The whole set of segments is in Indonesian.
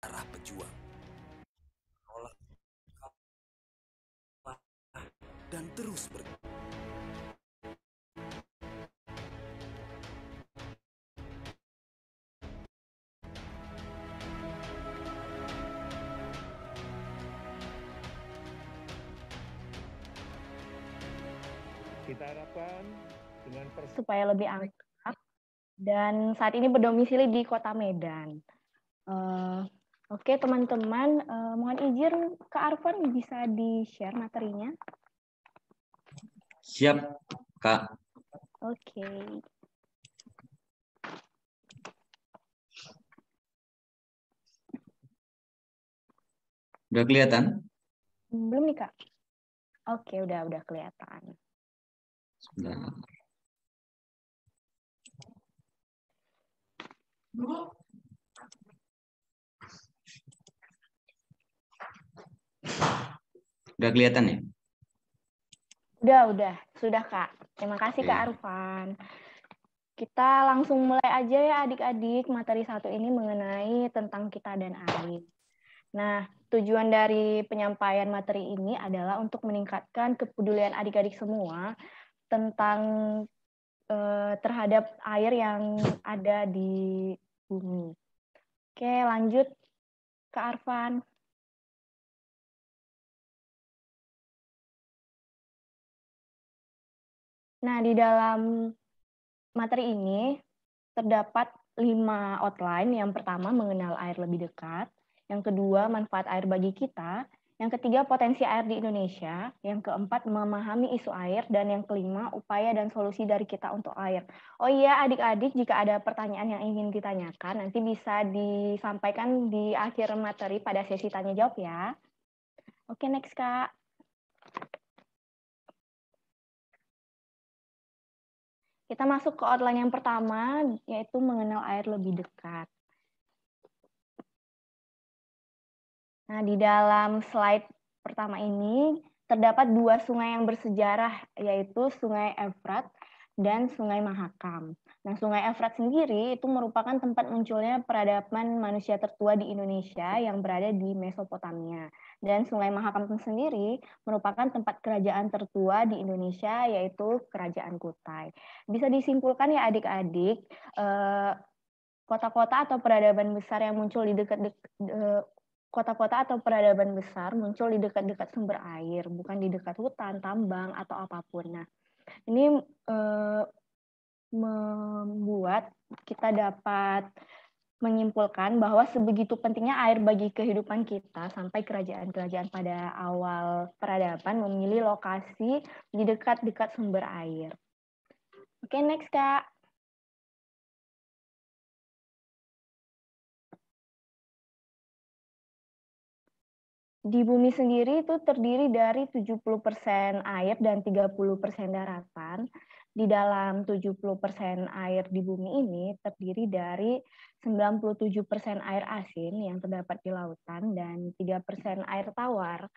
Darah pejuang, menolak kalah dan terus berjuang. Kita harapkan dengan supaya lebih akrab dan saat ini berdomisili di Kota Medan. Oke teman-teman, mohon izin Kak Arfan bisa di-share materinya. Siap, Kak. Oke. Udah kelihatan? Belum nih Kak? Oke, udah kelihatan. Sebentar. Udah kelihatan ya? Sudah Kak. Terima kasih Oke. Kak Arfan. Kita langsung mulai aja ya adik-adik. Materi 1 ini mengenai tentang kita dan air. Nah, tujuan dari penyampaian materi ini adalah untuk meningkatkan kepedulian adik-adik semua tentang terhadap air yang ada di bumi. Oke, lanjut Kak Arfan. Nah, di dalam materi ini terdapat 5 outline. Yang pertama, mengenal air lebih dekat. Yang kedua, manfaat air bagi kita. Yang ketiga, potensi air di Indonesia. Yang keempat, memahami isu air. Dan yang kelima, upaya dan solusi dari kita untuk air. Oh iya, adik-adik, jika ada pertanyaan yang ingin ditanyakan, nanti bisa disampaikan di akhir materi pada sesi tanya-jawab ya. Oke, next, Kak. Kita masuk ke outline yang pertama, yaitu mengenal air lebih dekat. Nah, di dalam slide pertama ini terdapat 2 sungai yang bersejarah, yaitu Sungai Efrat dan Sungai Mahakam. Nah, Sungai Efrat sendiri itu merupakan tempat munculnya peradaban manusia tertua di Indonesia yang berada di Mesopotamia. Dan Sungai Mahakam sendiri merupakan tempat kerajaan tertua di Indonesia, yaitu Kerajaan Kutai. Bisa disimpulkan ya adik-adik, kota-kota atau peradaban besar yang muncul di kota-kota atau peradaban besar muncul di dekat-dekat sumber air, bukan di dekat hutan, tambang, atau apapun. Nah, ini membuat kita dapat menyimpulkan bahwa sebegitu pentingnya air bagi kehidupan kita sampai kerajaan-kerajaan pada awal peradaban memilih lokasi di dekat-dekat sumber air. Oke, next, Kak. Di bumi sendiri itu terdiri dari 70% air dan 30% daratan. Di dalam 70% air di bumi ini terdiri dari 97% air asin yang terdapat di lautan dan 3% air tawar.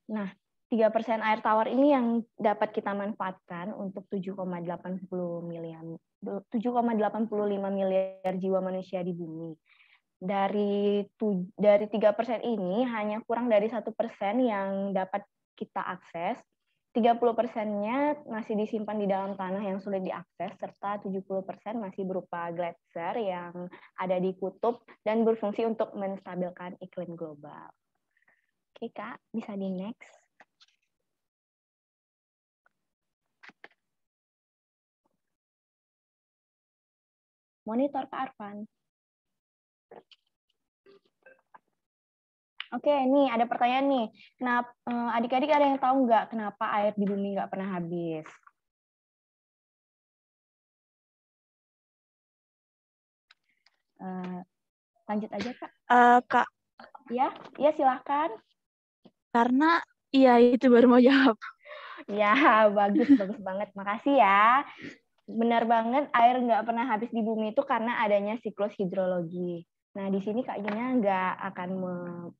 Nah, 3% air tawar ini yang dapat kita manfaatkan untuk 7,85 miliar jiwa manusia di bumi. Dari 3% ini hanya kurang dari 1% yang dapat kita akses. 30%-nya masih disimpan di dalam tanah yang sulit diakses, serta 70% masih berupa gletser yang ada di kutub dan berfungsi untuk menstabilkan iklim global. Oke, Kak, bisa di next. Monitor Kak Arfan. Oke, nih ada pertanyaan nih. Kenapa adik-adik ada yang tahu nggak kenapa air di bumi nggak pernah habis? Lanjut aja Kak. Kak, Ya silahkan. karena iya itu baru mau jawab. Ya, bagus banget. Makasih ya. Benar banget, air nggak pernah habis di bumi itu karena adanya siklus hidrologi. Nah, di sini Kak Gina nggak akan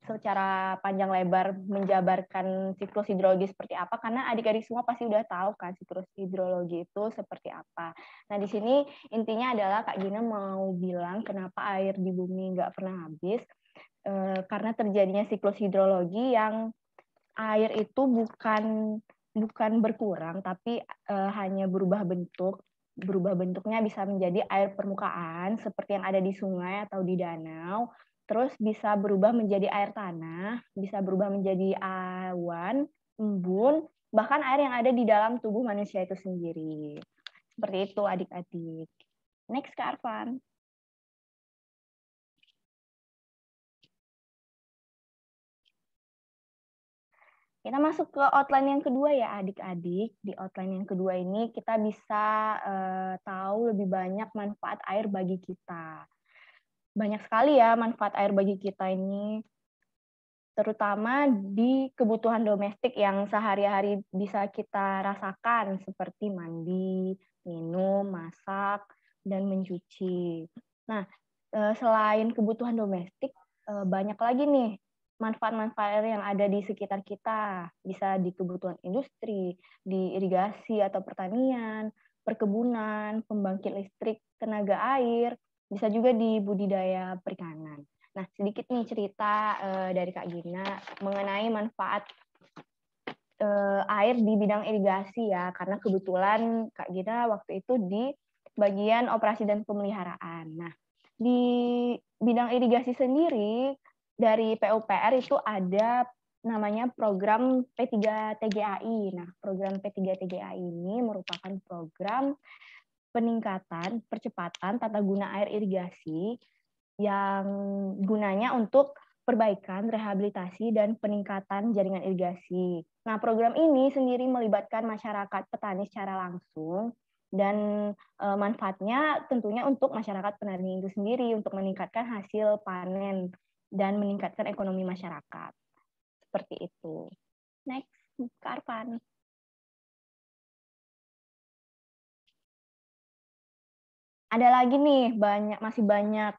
secara panjang lebar menjabarkan siklus hidrologi seperti apa, karena adik-adik semua pasti udah tahu kan siklus hidrologi itu seperti apa. Nah, di sini intinya adalah Kak Gina mau bilang kenapa air di bumi nggak pernah habis, karena terjadinya siklus hidrologi yang air itu bukan berkurang, tapi hanya berubah bentuk. Berubah bentuknya bisa menjadi air permukaan seperti yang ada di sungai atau di danau, terus bisa berubah menjadi air tanah, bisa berubah menjadi awan, embun, bahkan air yang ada di dalam tubuh manusia itu sendiri. Seperti itu adik-adik. Next ke Arfan. Kita masuk ke outline yang kedua ya adik-adik. Di outline yang kedua ini kita bisa tahu lebih banyak manfaat air bagi kita. Banyak sekali ya manfaat air bagi kita ini, terutama di kebutuhan domestik yang sehari-hari bisa kita rasakan seperti mandi, minum, masak, dan mencuci. Nah, selain kebutuhan domestik, banyak lagi nih manfaat-manfaat yang ada di sekitar kita. Bisa di kebutuhan industri, di irigasi atau pertanian, perkebunan, pembangkit listrik, tenaga air, bisa juga di budidaya perikanan. Nah, sedikit nih cerita dari Kak Gina mengenai manfaat air di bidang irigasi ya, karena kebetulan Kak Gina waktu itu di bagian operasi dan pemeliharaan. Nah, di bidang irigasi sendiri, dari PUPR itu ada namanya program P3TGAI. Nah, program P3TGAI ini merupakan program peningkatan, percepatan tata guna air irigasi yang gunanya untuk perbaikan, rehabilitasi, dan peningkatan jaringan irigasi. Nah, program ini sendiri melibatkan masyarakat petani secara langsung, dan manfaatnya tentunya untuk masyarakat petani itu sendiri, untuk meningkatkan hasil panen dan meningkatkan ekonomi masyarakat. Seperti itu. Next, Kak Arfan. Ada lagi nih, masih banyak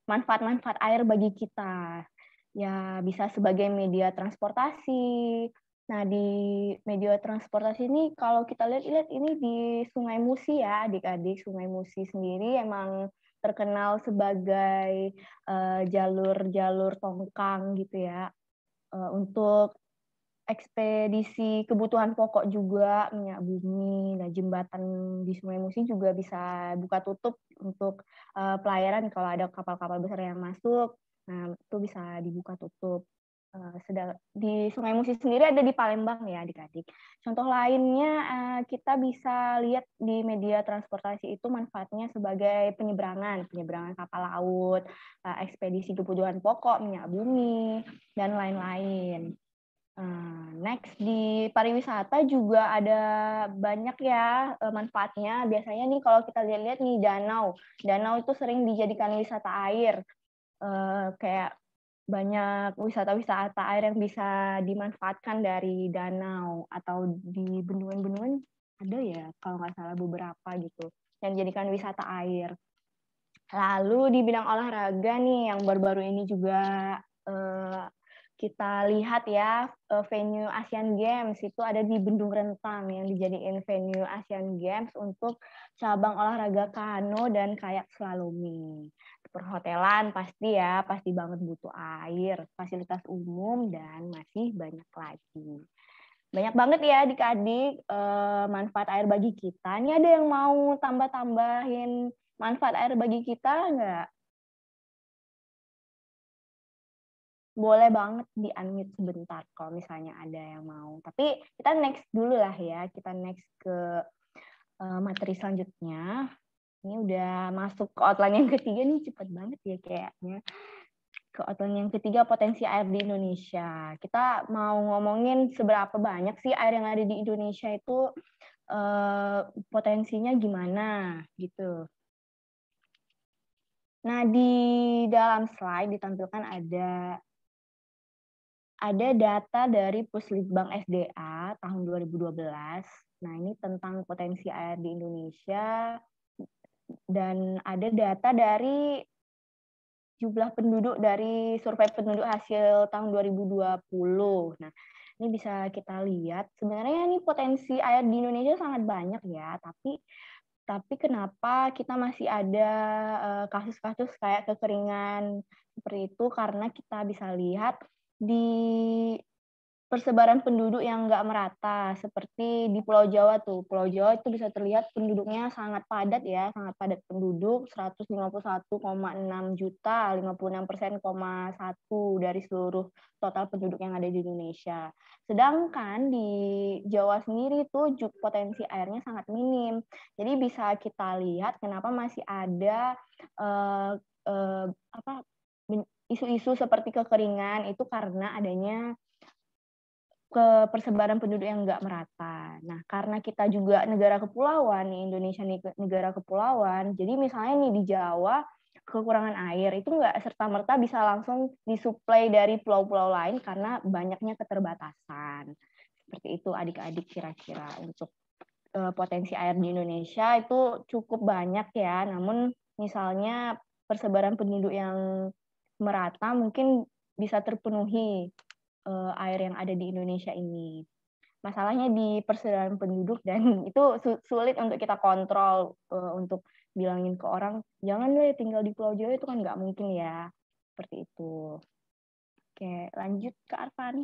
manfaat-manfaat air bagi kita. Ya, bisa sebagai media transportasi. Nah, di media transportasi ini kalau kita lihat ini di Sungai Musi ya, adik-adik. Sungai Musi sendiri emang terkenal sebagai jalur-jalur tongkang gitu ya. Untuk ekspedisi kebutuhan pokok juga, minyak bumi, nah jembatan di Sungai Musi juga bisa buka tutup untuk pelayaran kalau ada kapal-kapal besar yang masuk, nah itu bisa dibuka tutup. Sedang di Sungai Musi sendiri ada di Palembang ya adik-adik. Contoh lainnya kita bisa lihat di media transportasi itu manfaatnya sebagai penyeberangan kapal laut, ekspedisi kebutuhan pokok, minyak bumi, dan lain-lain. Next, di pariwisata juga ada banyak ya manfaatnya. Biasanya nih kalau kita lihat-lihat nih danau itu sering dijadikan wisata air. Kayak banyak wisata-wisata air yang bisa dimanfaatkan dari danau atau di bendungan-bendungan ada ya kalau nggak salah beberapa gitu yang dijadikan wisata air. Lalu di bidang olahraga nih yang baru-baru ini juga kita lihat ya, venue Asian Games itu ada di Bendung Rentang yang dijadiin venue Asian Games untuk cabang olahraga kano dan kayak slaloming. Perhotelan pasti banget butuh air, fasilitas umum, dan masih banyak lagi. Banyak banget ya adik-adik manfaat air bagi kita. Ini ada yang mau tambah-tambahin manfaat air bagi kita nggak? Boleh banget di-unmute sebentar kalau misalnya ada yang mau. Tapi kita next dulu lah ya. Kita next ke materi selanjutnya. Ini udah masuk ke outline yang ketiga nih, cepet banget ya kayaknya. Ke outline yang ketiga, potensi air di Indonesia. Kita mau ngomongin seberapa banyak sih air yang ada di Indonesia itu potensinya gimana gitu. Nah, di dalam slide ditampilkan ada data dari Puslitbang SDA tahun 2012. Nah, ini tentang potensi air di Indonesia. Dan ada data dari jumlah penduduk dari survei penduduk hasil tahun 2020. Nah, ini bisa kita lihat. Sebenarnya ini potensi air di Indonesia sangat banyak ya, tapi kenapa kita masih ada kasus-kasus kayak kekeringan seperti itu karena kita bisa lihat di persebaran penduduk yang nggak merata, seperti di Pulau Jawa tuh. Pulau Jawa itu bisa terlihat penduduknya sangat padat ya, sangat padat penduduk, 151,6 juta, 56% dari seluruh total penduduk yang ada di Indonesia. Sedangkan di Jawa sendiri tuh potensi airnya sangat minim. Jadi bisa kita lihat kenapa masih ada isu-isu seperti kekeringan itu karena adanya ke persebaran penduduk yang nggak merata. Nah, karena kita juga negara kepulauan, nih Indonesia nih negara kepulauan, jadi misalnya nih di Jawa kekurangan air itu nggak serta-merta bisa langsung disuplai dari pulau-pulau lain karena banyaknya keterbatasan. Seperti itu adik-adik kira-kira untuk potensi air di Indonesia itu cukup banyak ya, namun misalnya persebaran penduduk yang merata mungkin bisa terpenuhi air yang ada di Indonesia ini. Masalahnya di persebaran penduduk dan itu sulit untuk kita kontrol untuk bilangin ke orang jangan deh tinggal di Pulau Jawa itu kan nggak mungkin ya. Seperti itu. Oke, lanjut ke Arfan.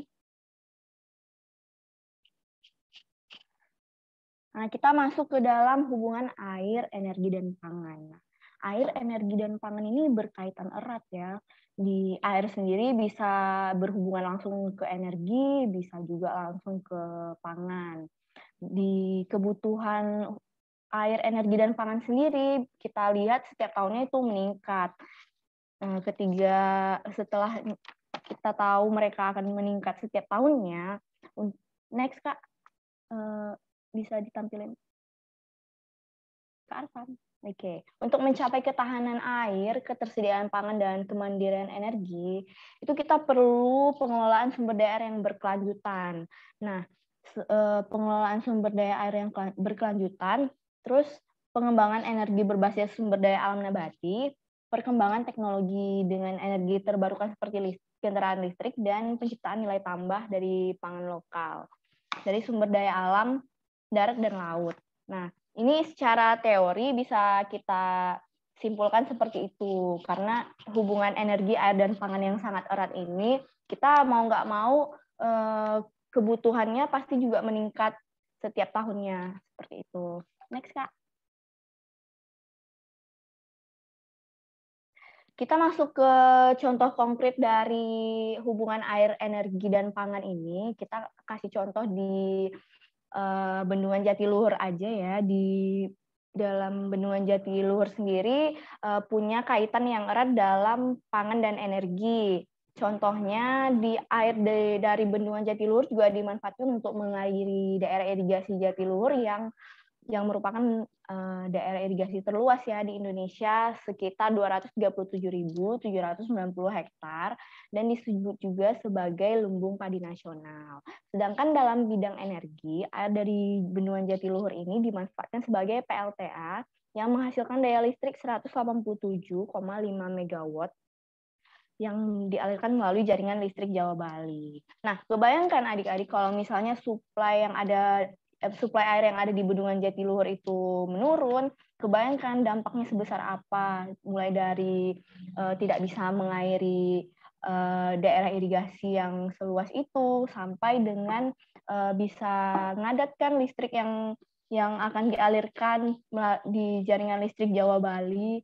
Nah, kita masuk ke dalam hubungan air, energi, dan pangan. Air, energi, dan pangan ini berkaitan erat ya. Di air sendiri bisa berhubungan langsung ke energi, bisa juga langsung ke pangan. Di kebutuhan air, energi, dan pangan sendiri, kita lihat setiap tahunnya itu meningkat. Setelah kita tahu mereka akan meningkat setiap tahunnya, next Kak, bisa ditampilin Kak Arfan. Oke. Untuk mencapai ketahanan air, ketersediaan pangan, dan kemandirian energi, itu kita perlu pengelolaan sumber daya air yang berkelanjutan. Nah, pengelolaan sumber daya air yang berkelanjutan, terus pengembangan energi berbasis sumber daya alam nabati, perkembangan teknologi dengan energi terbarukan seperti kendaraan listrik, dan penciptaan nilai tambah dari pangan lokal, dari sumber daya alam, darat, dan laut. Nah, ini secara teori bisa kita simpulkan seperti itu, karena hubungan energi, air, dan pangan yang sangat erat ini, kita mau nggak mau kebutuhannya pasti juga meningkat setiap tahunnya, seperti itu. Next, Kak. Kita masuk ke contoh konkret dari hubungan air, energi, dan pangan ini. Kita kasih contoh di Bendungan Jatiluhur aja ya. Di dalam Bendungan Jatiluhur sendiri punya kaitan yang erat dalam pangan dan energi. Contohnya di air dari Bendungan Jatiluhur juga dimanfaatkan untuk mengairi daerah irigasi Jatiluhur yang merupakan daerah irigasi terluas ya di Indonesia, sekitar 237.790 hektar dan disebut juga sebagai lumbung padi nasional. Sedangkan dalam bidang energi, air dari Bendungan Jatiluhur ini dimanfaatkan sebagai PLTA yang menghasilkan daya listrik 187,5 megawatt yang dialirkan melalui jaringan listrik Jawa Bali. Nah, kebayangkan adik-adik kalau misalnya suplai air yang ada di Bendungan Jatiluhur itu menurun, kebayangkan dampaknya sebesar apa, mulai dari tidak bisa mengairi daerah irigasi yang seluas itu, sampai dengan bisa ngadatkan listrik yang akan dialirkan di jaringan listrik Jawa Bali.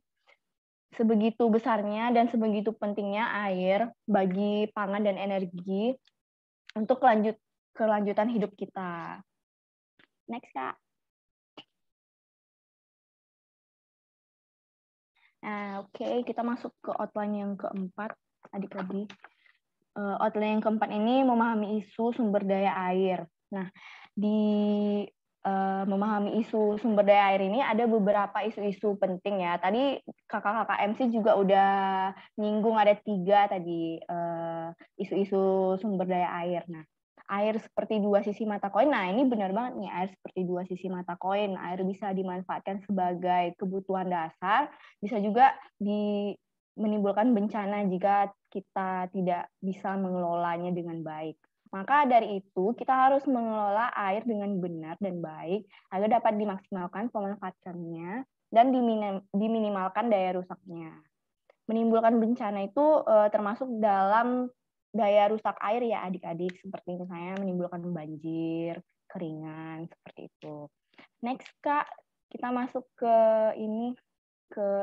Sebegitu besarnya dan sebegitu pentingnya air bagi pangan dan energi untuk kelanjutan hidup kita. Next, Kak. Nah, oke, kita masuk ke outline yang keempat, adik-adik. Outline yang keempat ini memahami isu sumber daya air. Nah, di memahami isu sumber daya air ini ada beberapa isu-isu penting ya. Tadi kakak-kakak MC juga udah nyinggung ada 3 tadi isu-isu sumber daya air. Nah, air seperti 2 sisi mata koin. Nah, ini benar banget nih, air seperti 2 sisi mata koin. Air bisa dimanfaatkan sebagai kebutuhan dasar, bisa juga menimbulkan bencana jika kita tidak bisa mengelolanya dengan baik. Maka dari itu, kita harus mengelola air dengan benar dan baik agar dapat dimaksimalkan pemanfaatannya dan diminimalkan daya rusaknya. menimbulkan bencana itu termasuk dalam daya rusak air ya adik-adik, seperti misalnya menimbulkan banjir, keringan, seperti itu. Next Kak, kita masuk ke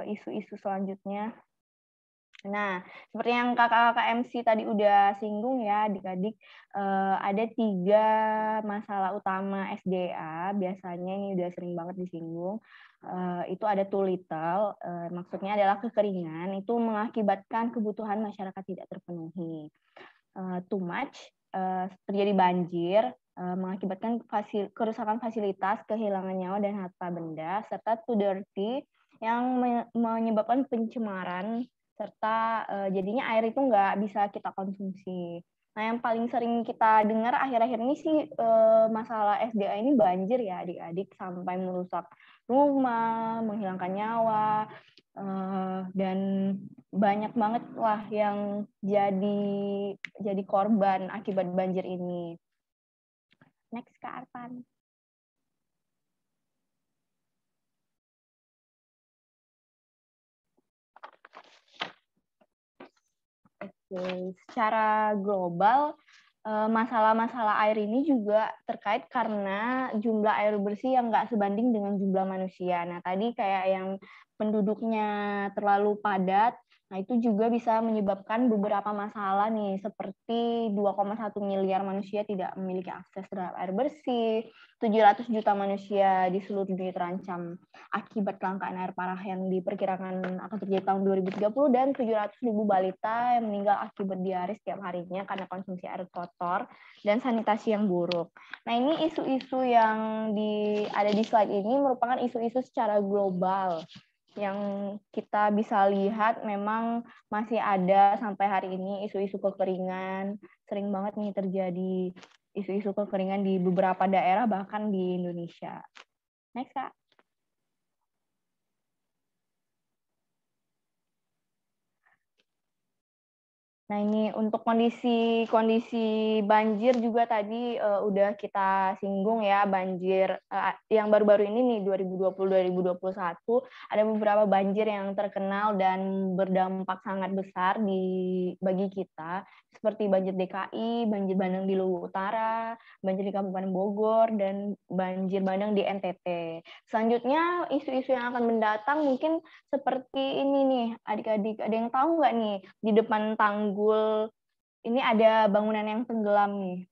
isu-isu selanjutnya. Nah, seperti yang kakak-kakak MC tadi udah singgung ya adik-adik, ada 3 masalah utama SDA, biasanya ini udah sering banget disinggung. Itu ada too little, maksudnya adalah kekeringan, itu mengakibatkan kebutuhan masyarakat tidak terpenuhi. Too much, terjadi banjir, mengakibatkan kerusakan fasilitas, kehilangan nyawa dan harta benda, serta too dirty, yang menyebabkan pencemaran, serta jadinya air itu nggak bisa kita konsumsi. Nah, yang paling sering kita dengar akhir-akhir ini sih masalah SDA ini banjir ya adik-adik, sampai merusak rumah, menghilangkan nyawa, dan banyak banget lah yang jadi korban akibat banjir ini. Next Kak Arpan. Oke, secara global masalah-masalah air ini juga terkait karena jumlah air bersih yang nggak sebanding dengan jumlah manusia. Nah, tadi kayak yang penduduknya terlalu padat, nah itu juga bisa menyebabkan beberapa masalah nih, seperti 2,1 miliar manusia tidak memiliki akses terhadap air bersih, 700 juta manusia di seluruh dunia terancam akibat kelangkaan air parah yang diperkirakan akan terjadi tahun 2030, dan 700.000 balita yang meninggal akibat diare setiap harinya karena konsumsi air kotor dan sanitasi yang buruk. Nah, ini isu-isu yang ada di slide ini merupakan isu-isu secara global yang kita bisa lihat memang masih ada sampai hari ini isu-isu kekeringan. Sering banget nih terjadi isu-isu kekeringan di beberapa daerah, bahkan di Indonesia. Next, Kak. Nah, ini untuk kondisi banjir juga tadi udah kita singgung ya, banjir yang baru-baru ini nih 2020-2021 ada beberapa banjir yang terkenal dan berdampak sangat besar bagi kita, seperti banjir DKI, banjir bandang di Luwu Utara, banjir di Kabupaten Bogor, dan banjir bandang di NTT. Selanjutnya isu-isu yang akan mendatang mungkin seperti ini nih, adik-adik, ada yang tahu nggak nih di depan tanggul ini ada bangunan yang tenggelam nih?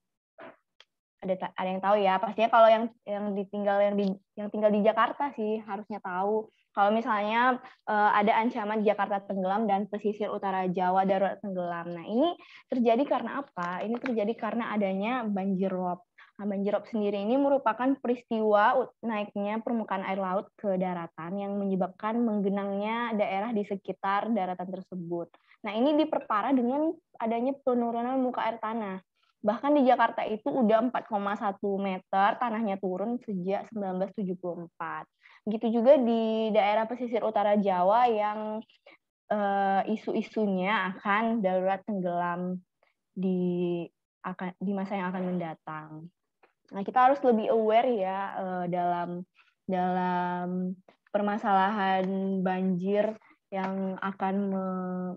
Ada yang tahu ya? Pastinya kalau yang tinggal di Jakarta sih harusnya tahu. Kalau misalnya ada ancaman Jakarta tenggelam dan pesisir utara Jawa darurat tenggelam. Nah, ini terjadi karena apa? Ini terjadi karena adanya banjir rob. Nah, banjir rob sendiri ini merupakan peristiwa naiknya permukaan air laut ke daratan yang menyebabkan menggenangnya daerah di sekitar daratan tersebut. Nah, ini diperparah dengan adanya penurunan muka air tanah. Bahkan di Jakarta itu udah 4,1 meter tanahnya turun sejak 1974. Begitu juga di daerah pesisir utara Jawa yang isu-isunya akan darurat tenggelam di masa yang akan mendatang. Nah, kita harus lebih aware ya dalam permasalahan banjir yang akan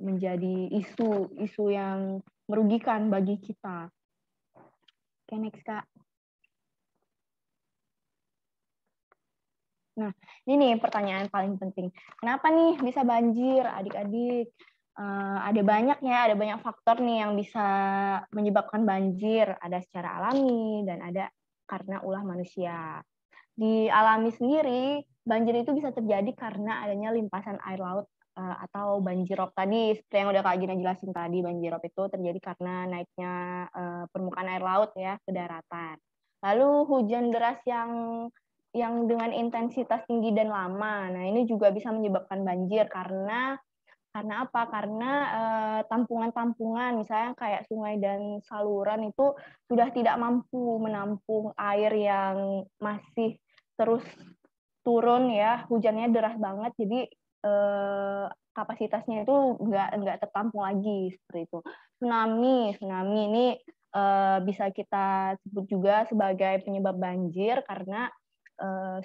menjadi isu yang merugikan bagi kita. Oke, next, Kak. Nah, ini nih pertanyaan paling penting. Kenapa nih bisa banjir, adik-adik? Ada banyak faktor nih yang bisa menyebabkan banjir. Ada secara alami dan ada karena ulah manusia. Di alami sendiri, banjir itu bisa terjadi karena adanya limpasan air laut atau banjirop tadi, seperti yang udah Kak Gina jelasin tadi, banjirop itu terjadi karena naiknya permukaan air laut ya ke daratan. Lalu hujan deras yang dengan intensitas tinggi dan lama. Nah, ini juga bisa menyebabkan banjir karena apa? Karena tampungan-tampungan, misalnya kayak sungai dan saluran itu sudah tidak mampu menampung air yang masih terus turun ya, hujannya deras banget, jadi kapasitasnya itu nggak tertampung lagi seperti itu. Tsunami ini bisa kita sebut juga sebagai penyebab banjir karena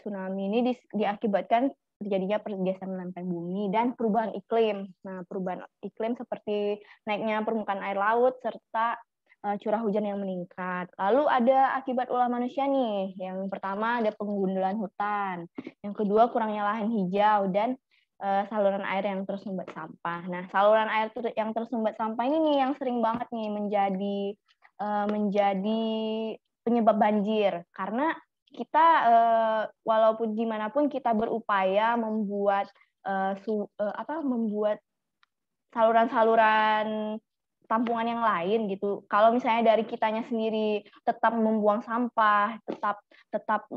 tsunami ini diakibatkan terjadinya pergeseran lempeng bumi dan perubahan iklim. Nah, perubahan iklim seperti naiknya permukaan air laut serta curah hujan yang meningkat. Lalu ada akibat ulah manusia nih. Yang pertama ada penggundulan hutan. Yang kedua kurangnya lahan hijau dan saluran air yang tersumbat sampah. Nah, saluran air yang tersumbat sampah ini nih yang sering banget nih menjadi penyebab banjir, karena kita walaupun gimana pun kita berupaya membuat membuat saluran-saluran tampungan yang lain gitu. Kalau misalnya dari kitanya sendiri tetap membuang sampah, tetap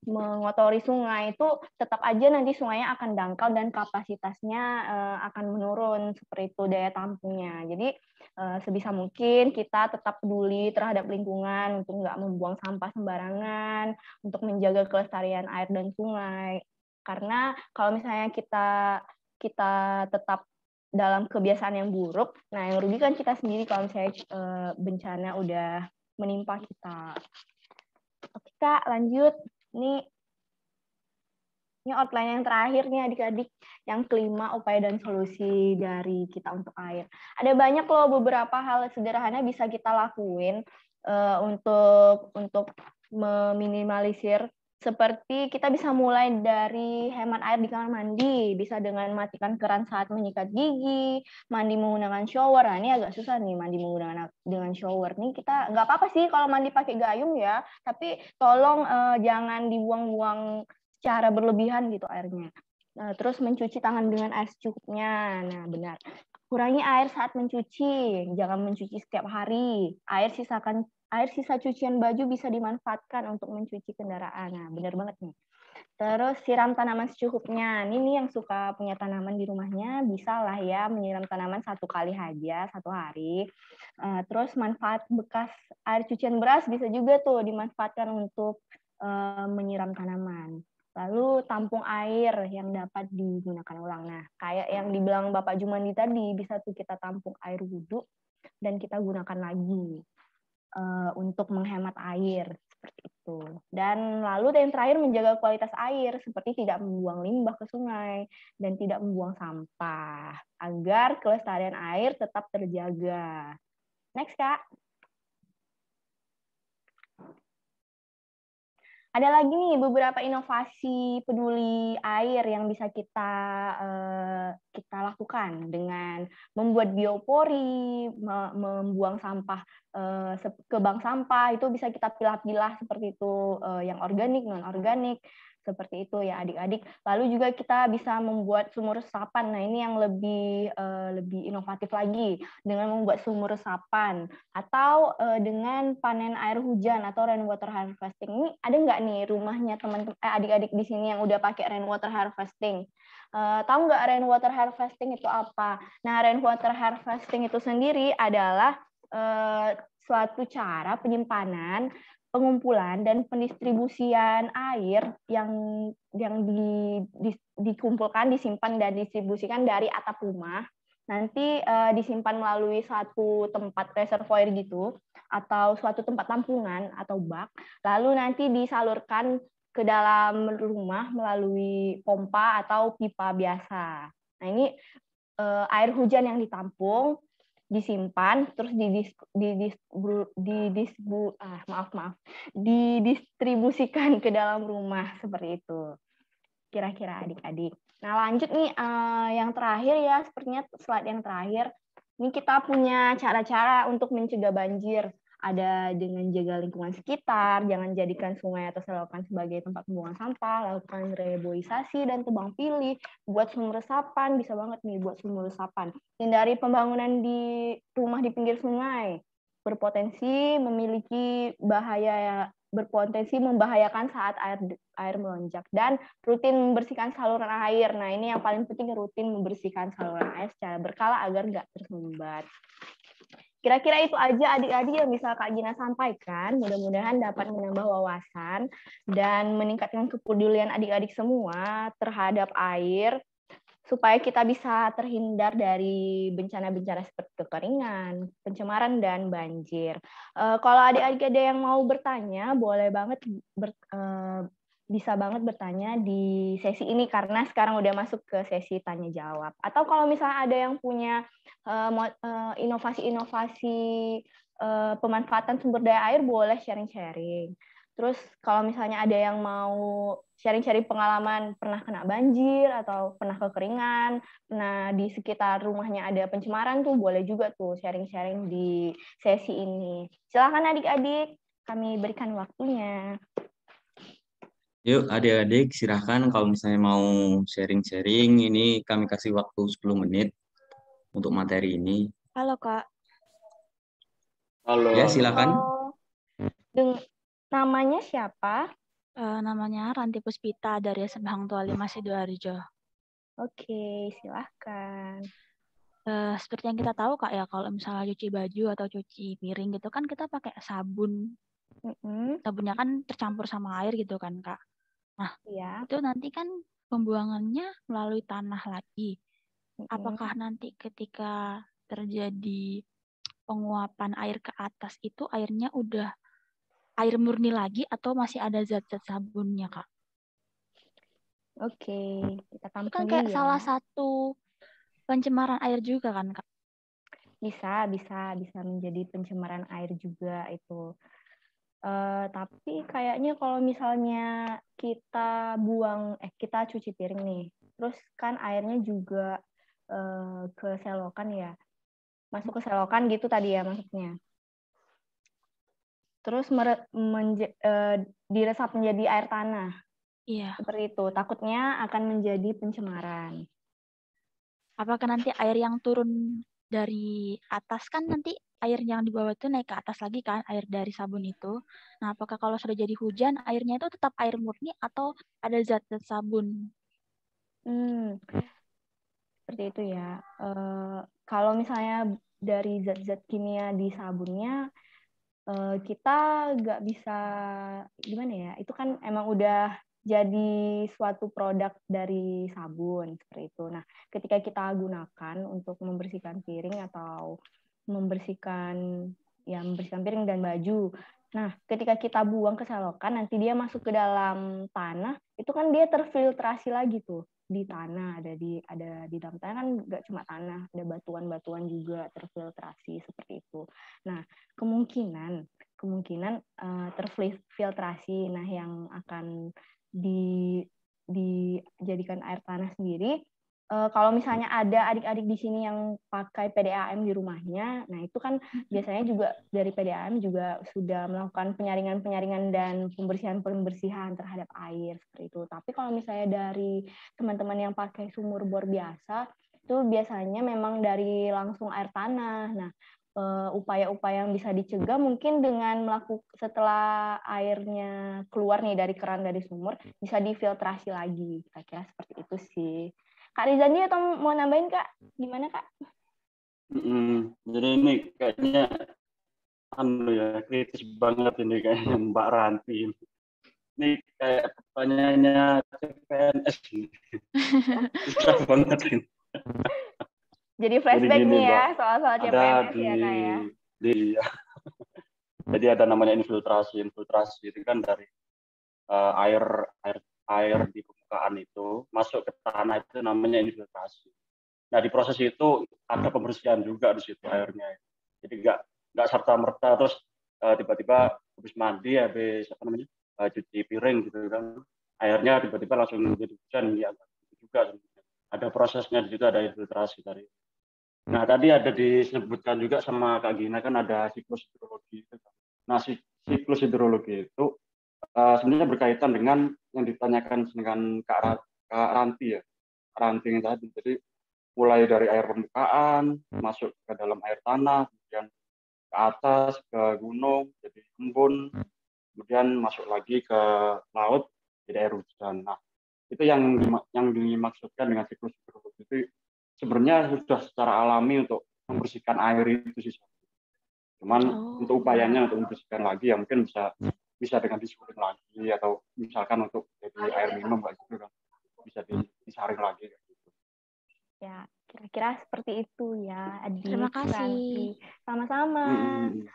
mengotori sungai, itu tetap aja nanti sungainya akan dangkal dan kapasitasnya akan menurun, seperti itu daya tampungnya. Jadi sebisa mungkin kita tetap peduli terhadap lingkungan untuk nggak membuang sampah sembarangan, untuk menjaga kelestarian air dan sungai. Karena kalau misalnya kita tetap dalam kebiasaan yang buruk, nah yang rugi kan kita sendiri kalau misalnya bencana udah menimpa kita. Oke Kak, lanjut. Ini outline yang terakhir nih adik-adik, yang kelima, upaya dan solusi dari kita untuk air. Ada banyak loh beberapa hal sederhana bisa kita lakuin untuk meminimalisir. Seperti kita bisa mulai dari hemat air di kamar mandi, bisa dengan matikan keran saat menyikat gigi, mandi menggunakan shower. Nah, ini agak susah nih mandi menggunakan dengan shower. Nih kita nggak apa-apa sih kalau mandi pakai gayung ya, tapi tolong jangan dibuang-buang secara berlebihan gitu airnya. Nah, terus mencuci tangan dengan air secukupnya. Nah, benar. Kurangi air saat mencuci, jangan mencuci setiap hari. Air sisa cucian baju bisa dimanfaatkan untuk mencuci kendaraan. Nah, benar banget nih. Terus siram tanaman secukupnya. Ini yang suka punya tanaman di rumahnya, bisa lah ya menyiram tanaman 1 kali aja, 1 hari. Terus manfaat bekas air cucian beras bisa juga tuh dimanfaatkan untuk menyiram tanaman. Lalu tampung air yang dapat digunakan ulang. Nah, kayak yang dibilang Bapak Jumandi tadi, bisa tuh kita tampung air wudhu dan kita gunakan lagi untuk menghemat air, seperti itu. Dan lalu yang terakhir menjaga kualitas air, seperti tidak membuang limbah ke sungai dan tidak membuang sampah, agar kelestarian air tetap terjaga. Next, Kak. Ada lagi nih beberapa inovasi peduli air yang bisa kita lakukan dengan membuat biopori, membuang sampah ke bank sampah, itu bisa kita pilah-pilah seperti itu, yang organik, non-organik, seperti itu ya adik-adik. Lalu juga kita bisa membuat sumur resapan. Nah, ini yang lebih inovatif lagi, dengan membuat sumur resapan atau dengan panen air hujan atau rainwater harvesting. Ini ada nggak nih rumahnya teman-teman adik-adik di sini yang udah pakai rainwater harvesting? Tahu nggak rainwater harvesting itu apa? Nah, rainwater harvesting itu sendiri adalah suatu cara penyimpanan, pengumpulan dan pendistribusian air yang dikumpulkan, disimpan dan distribusikan dari atap rumah, nanti disimpan melalui suatu tempat reservoir gitu, atau suatu tempat tampungan atau bak, lalu nanti disalurkan ke dalam rumah melalui pompa atau pipa biasa. Nah, ini air hujan yang ditampung, disimpan, terus didistribusikan ke dalam rumah, seperti itu. Kira-kira adik-adik. Nah, lanjut nih yang terakhir ya, sepertinya slide yang terakhir. Ini kita punya cara-cara untuk mencegah banjir. Ada dengan jaga lingkungan sekitar, jangan jadikan sungai atau selokan sebagai tempat pembuangan sampah, lakukan reboisasi dan tebang pilih, buat sumur resapan, bisa banget nih buat sumur resapan. Hindari pembangunan di rumah di pinggir sungai, berpotensi membahayakan saat air melonjak, dan rutin membersihkan saluran air. Nah, ini yang paling penting, rutin membersihkan saluran air secara berkala agar nggak tersumbat. Kira-kira itu aja adik-adik yang bisa Kak Gina sampaikan. Mudah-mudahan dapat menambah wawasan dan meningkatkan kepedulian adik-adik semua terhadap air, supaya kita bisa terhindar dari bencana-bencana seperti kekeringan, pencemaran, dan banjir. Kalau adik-adik ada yang mau bertanya, boleh banget bisa banget bertanya di sesi ini karena sekarang udah masuk ke sesi tanya jawab. Atau kalau misalnya ada yang punya inovasi-inovasi pemanfaatan sumber daya air, boleh sharing-sharing. Terus kalau misalnya ada yang mau sharing-sharing pengalaman pernah kena banjir atau pernah kekeringan, pernah di sekitar rumahnya ada pencemaran tuh, boleh juga tuh sharing-sharing di sesi ini. Silakan adik-adik, kami berikan waktunya. Yuk adik-adik silahkan kalau misalnya mau sharing-sharing, ini kami kasih waktu 10 menit untuk materi ini. Halo Kak, Halo, Ya halo. silakan. Namanya siapa? namanya Ranti Puspita dari SMA Hang Tuah 5 Sidoarjo. Oke, silahkan. Seperti yang kita tahu Kak ya, kalau misalnya cuci baju atau cuci piring gitu kan kita pakai sabun. Sabunnya kan tercampur sama air gitu kan Kak. Nah, Ya. itu nanti kan pembuangannya melalui tanah lagi. Apakah nanti ketika terjadi penguapan air ke atas itu airnya udah air murni lagi atau masih ada zat-zat sabunnya Kak? Oke, kita Itu tampung kan kayak dulu ya. salah satu pencemaran air juga kan Kak? Bisa menjadi pencemaran air juga itu. Tapi kayaknya kalau misalnya kita kita cuci piring nih, terus kan airnya juga ke selokan ya, masuk ke selokan gitu tadi ya maksudnya. Terus diresap menjadi air tanah. Iya. Seperti itu, takutnya akan menjadi pencemaran. Apakah nanti air yang turun dari atas kan nanti air yang di bawah itu naik ke atas lagi kan, air dari sabun itu. Nah, apakah kalau sudah jadi hujan, airnya itu tetap air murni atau ada zat-zat sabun? Seperti itu ya. Kalau misalnya dari zat-zat kimia di sabunnya, kita nggak bisa, gimana ya, itu kan emang udah jadi suatu produk dari sabun, seperti itu. Nah, ketika kita gunakan untuk membersihkan piring atau membersihkan piring dan baju. Nah, ketika kita buang ke selokan, nanti dia masuk ke dalam tanah, itu kan dia terfiltrasi lagi tuh di tanah, ada di dalam tanah kan nggak cuma tanah, ada batuan-batuan juga terfiltrasi seperti itu. Nah, kemungkinan terfiltrasi, nah yang akan dijadikan air tanah sendiri. Kalau misalnya ada adik-adik di sini yang pakai PDAM di rumahnya, nah itu kan biasanya juga dari PDAM juga sudah melakukan penyaringan dan pembersihan terhadap air seperti itu. Tapi kalau misalnya dari teman-teman yang pakai sumur bor biasa, itu biasanya memang dari langsung air tanah. Nah, upaya-upaya yang bisa dicegah mungkin dengan setelah airnya keluar nih dari keran dari sumur, bisa difiltrasi lagi. Kira-kira seperti itu sih. Kak Rizandi atau mau nambahin Kak? Gimana Kak? Jadi ini kayaknya kritis banget ini kayaknya Mbak Ranti. Ini kayak pertanyaannya CPNS. Susah banget ini. Jadi flashback gini, nih ya, Mbak, soal-soal CPNS ya Kak ya. Jadi ada namanya infiltrasi. Infiltrasi itu kan dari air di permukaan itu masuk ke tanah, itu namanya infiltrasi. Nah, di proses itu ada pembersihan juga di situ airnya. Jadi nggak serta merta terus tiba-tiba habis mandi, habis cuci piring gitu kan, airnya tiba-tiba langsung jadi hujan, ya juga. Ada prosesnya di situ, ada infiltrasi tadi. Nah, tadi ada disebutkan juga sama Kak Gina kan ada siklus hidrologi itu. Nah, siklus hidrologi itu sebenarnya berkaitan dengan yang ditanyakan dengan Kak Ranti ya. Ranti tadi. Jadi mulai dari air permukaan, masuk ke dalam air tanah, kemudian ke atas, ke gunung, jadi embun, kemudian masuk lagi ke laut, jadi air hujan. Nah, itu yang dimaksudkan dengan siklus hidrologi. Itu sebenarnya sudah secara alami untuk membersihkan air itu sih. Cuman untuk upayanya untuk membersihkan lagi ya mungkin bisa dengan disuling lagi, atau misalkan untuk jadi air minum kayak gitu kan, bisa disaring lagi. Ya, kira-kira seperti itu ya, Adik. Terima kasih. Sama-sama.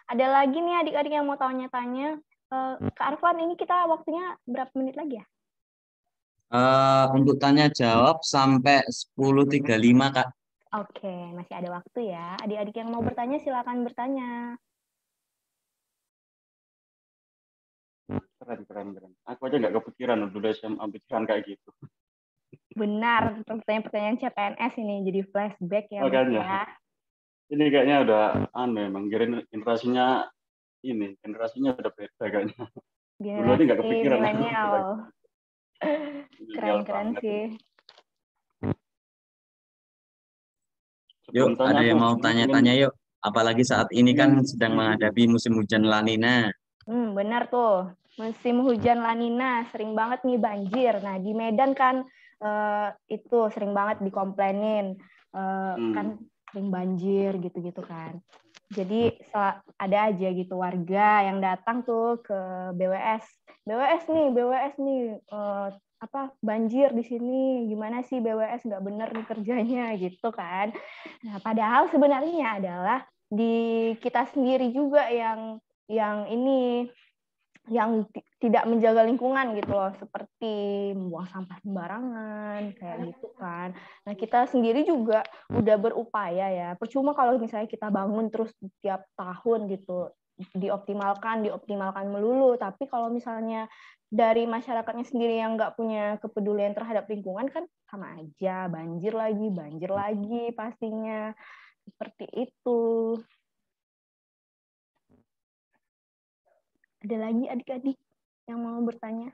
Ada lagi nih adik-adik yang mau tanya-tanya. Kak Arfan, ini kita waktunya berapa menit lagi ya? Untuk tanya jawab sampai 10.35, Kak. Oke, masih ada waktu ya. Adik-adik yang mau bertanya silakan bertanya. Keren. Aku aja nggak kepikiran dulu SMA pikiran kayak gitu. Benar, pertanyaan-pertanyaan CPNS ini jadi flashback ya, Mas Makanya. ya. Ini kayaknya udah emang generasinya udah beda kayaknya. Dulu aja nggak Generasi kepikiran. milenial. Milenial Keren-keren banget. sih. Sebelum Yuk, tanya ada yang aku mau tanya-tanya yuk. Apalagi saat ini kan sedang menghadapi musim hujan La Nina. Benar tuh. Musim hujan La Nina sering banget nih banjir. Nah, di Medan kan itu sering banget dikomplainin kan sering banjir gitu-gitu kan. Jadi ada aja gitu warga yang datang tuh ke BWS. BWS nih banjir di sini. Gimana sih BWS nggak bener nih kerjanya gitu kan. Nah, padahal sebenarnya adalah di kita sendiri juga yang tidak menjaga lingkungan gitu loh, seperti membuang sampah sembarangan kayak gitu kan. Nah, kita sendiri juga udah berupaya ya. Percuma kalau misalnya kita bangun terus tiap tahun gitu dioptimalkan melulu, tapi kalau misalnya dari masyarakatnya sendiri yang nggak punya kepedulian terhadap lingkungan kan sama aja, banjir lagi pastinya. Seperti itu. Ada lagi adik-adik yang mau bertanya?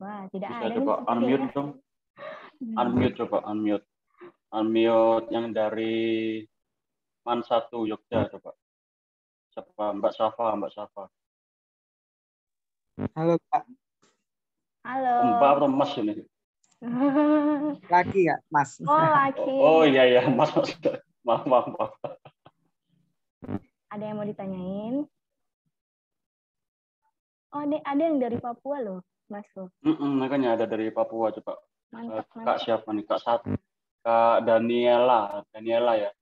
Wah, tidak Bisa ada coba nih sepertinya. unmute dong. Unmute yang dari Man 1 Yogyakarta coba. Siapa? Mbak Safa. Halo Kak, Halo. Mbak atau Mas ini? laki ya Mas. Oh, laki. Oh iya, Mas. Maaf. Ada yang mau ditanyain? Oh, ada yang dari Papua loh, masuk. Makanya ada dari Papua coba. Mantap. Kak siapa nih? Kak Daniela ya.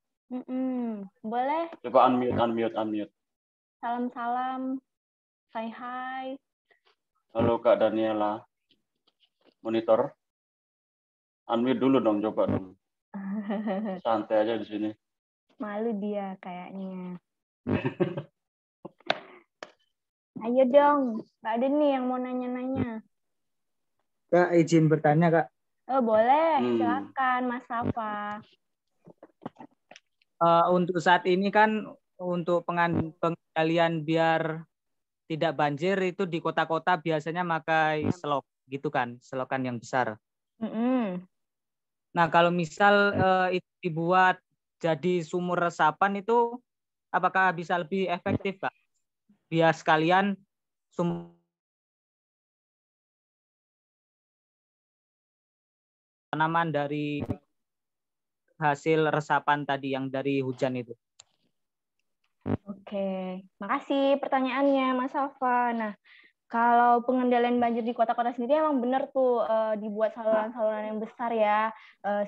Boleh. Coba unmute. Salam. Say hi. Halo Kak Daniela. Monitor. Unmute dulu dong, coba dong. Santai aja di sini. Malu dia kayaknya. Ayo dong. Gak ada nih yang mau nanya-nanya. Kak, izin bertanya Kak. Oh, boleh. Silakan Mas Safa. Untuk saat ini kan untuk pengendalian biar tidak banjir itu di kota-kota biasanya pakai selok gitu kan, selokan yang besar. Nah, kalau misal itu dibuat jadi sumur resapan itu apakah bisa lebih efektif, Kak? Biar sekalian tanaman dari hasil resapan tadi yang dari hujan itu. Oke, makasih pertanyaannya Mas Safa. Nah, kalau pengendalian banjir di kota-kota sendiri emang benar tuh dibuat saluran-saluran yang besar ya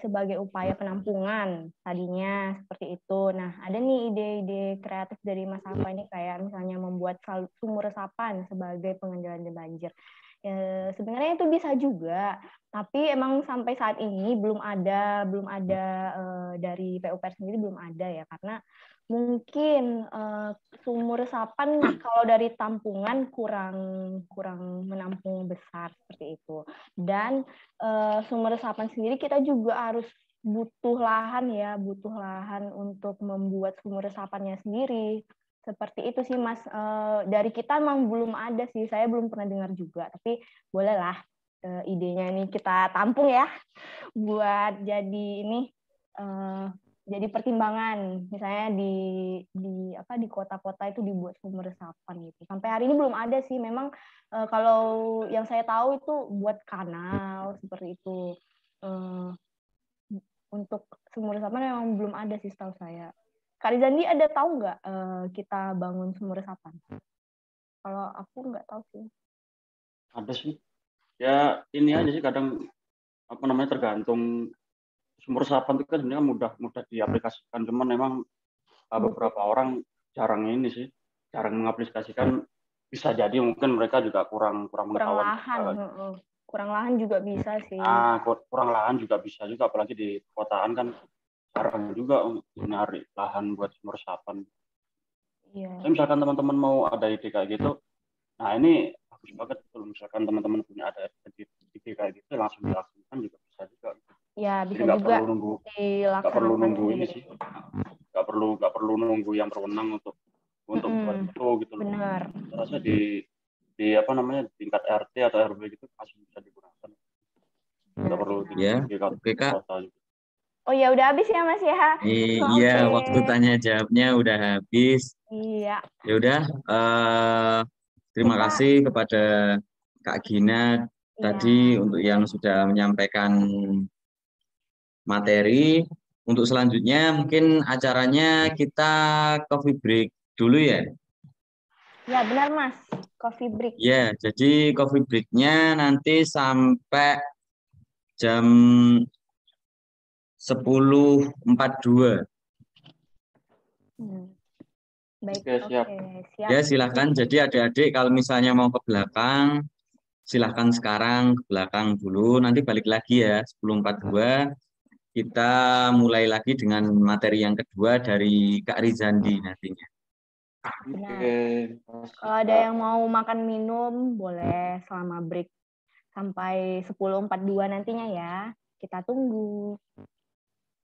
sebagai upaya penampungan tadinya seperti itu. Nah, ada nih ide-ide kreatif dari Mas Safa ini kayak misalnya membuat sumur resapan sebagai pengendalian banjir. Sebenarnya itu bisa juga, tapi emang sampai saat ini belum ada dari PUPR sendiri belum ada ya, karena mungkin sumur resapan kalau dari tampungan kurang menampung besar seperti itu. Dan sumur resapan sendiri kita juga harus butuh lahan untuk membuat sumur resapannya sendiri. Seperti itu sih Mas. Dari kita memang belum ada sih, saya belum pernah dengar juga. Tapi bolehlah idenya ini kita tampung ya buat jadi pertimbangan, misalnya di kota-kota itu dibuat sumur resapan gitu. Sampai hari ini belum ada sih. Memang kalau yang saya tahu itu buat kanal seperti itu. Untuk sumur resapan memang belum ada sih setahu saya. Kak Rizandi ada tahu nggak kita bangun sumur resapan? Kalau aku nggak tahu sih. Ada sih. Ya ini aja sih kadang tergantung sumur resapan itu kan sebenarnya mudah diaplikasikan, cuman memang beberapa orang jarang mengaplikasikan bisa jadi mungkin mereka juga kurang Kurang pengetahuan lahan, juga. kurang lahan juga bisa sih. Kurang lahan juga bisa juga, apalagi di perkotaan kan jarang juga nyari lahan buat sumur resapan. Iya. Jadi misalkan teman-teman mau ada ide kayak gitu, nah ini bagus banget kalau misalkan teman-teman punya ada ide kayak gitu langsung dilakukan juga bisa juga. Ya, bisa Jadi juga nggak perlu nunggu ini sendiri. sih, nggak perlu nunggu yang berwenang untuk buat itu gitu loh. Benar. Saya rasa di apa namanya tingkat RT atau RW gitu masih bisa digunakan. Nggak perlu Ya, tinggi oke Kak. kota juga. Oh ya udah habis ya Mas ya. Iya, Oke. waktu tanya jawabnya udah habis. Iya. Ya udah, terima kasih kepada Kak Gina tadi untuk yang sudah menyampaikan materi. Untuk selanjutnya mungkin acaranya kita coffee break dulu ya. Ya benar Mas, coffee break. Ya, jadi coffee break-nya nanti sampai jam 10.42. Baik, Oke, siap. siap. Ya, silahkan. Jadi adik-adik kalau misalnya mau ke belakang, silahkan sekarang ke belakang dulu. Nanti balik lagi ya, 10.42. Kita mulai lagi dengan materi yang kedua dari Kak Rizandi nantinya. Benar. Kalau ada yang mau makan minum, boleh selama break sampai 10.42 nantinya ya. Kita tunggu.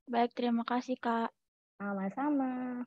Baik, terima kasih Kak. Sama-sama.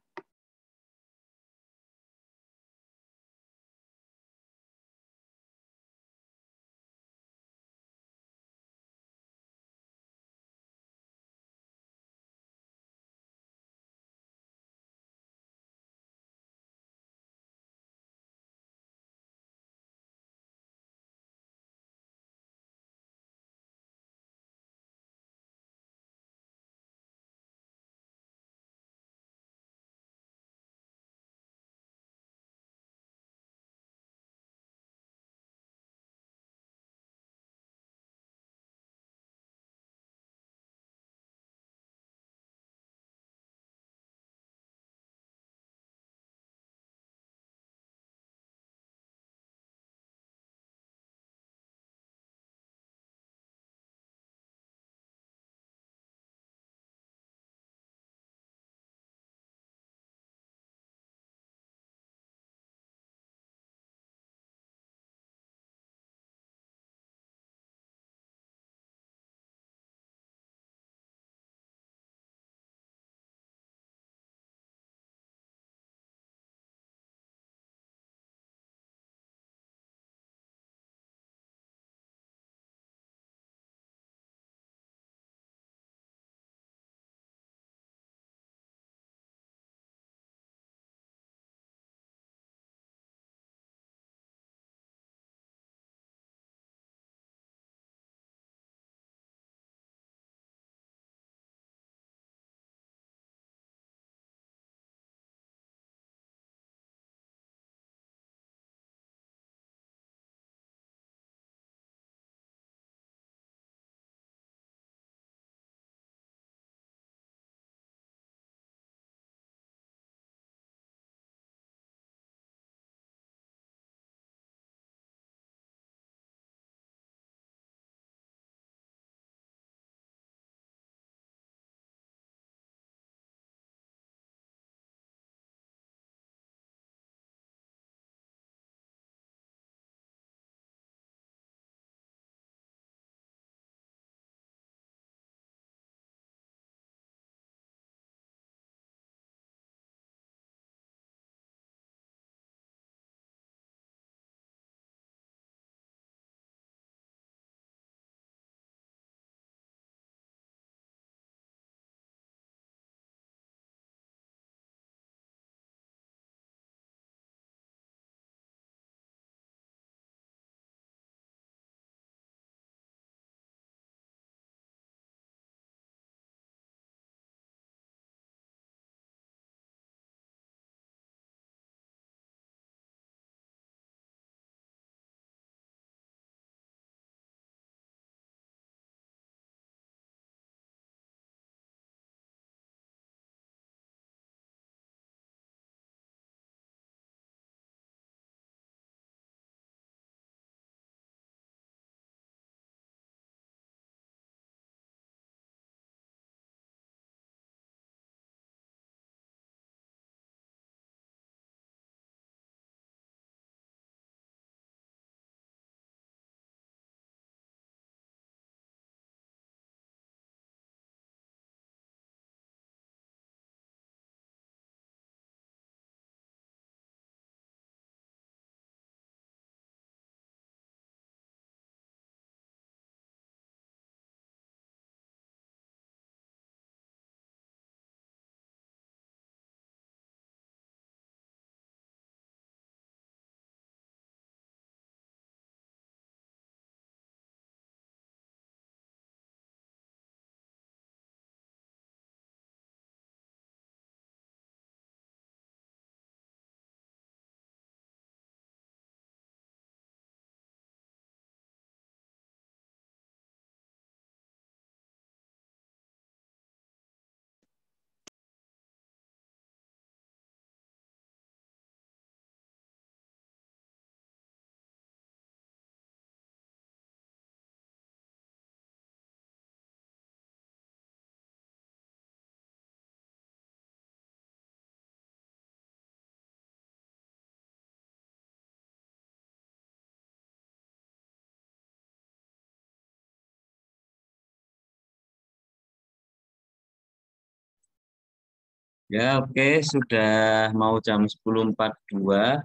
Ya, oke, sudah mau jam 10.42.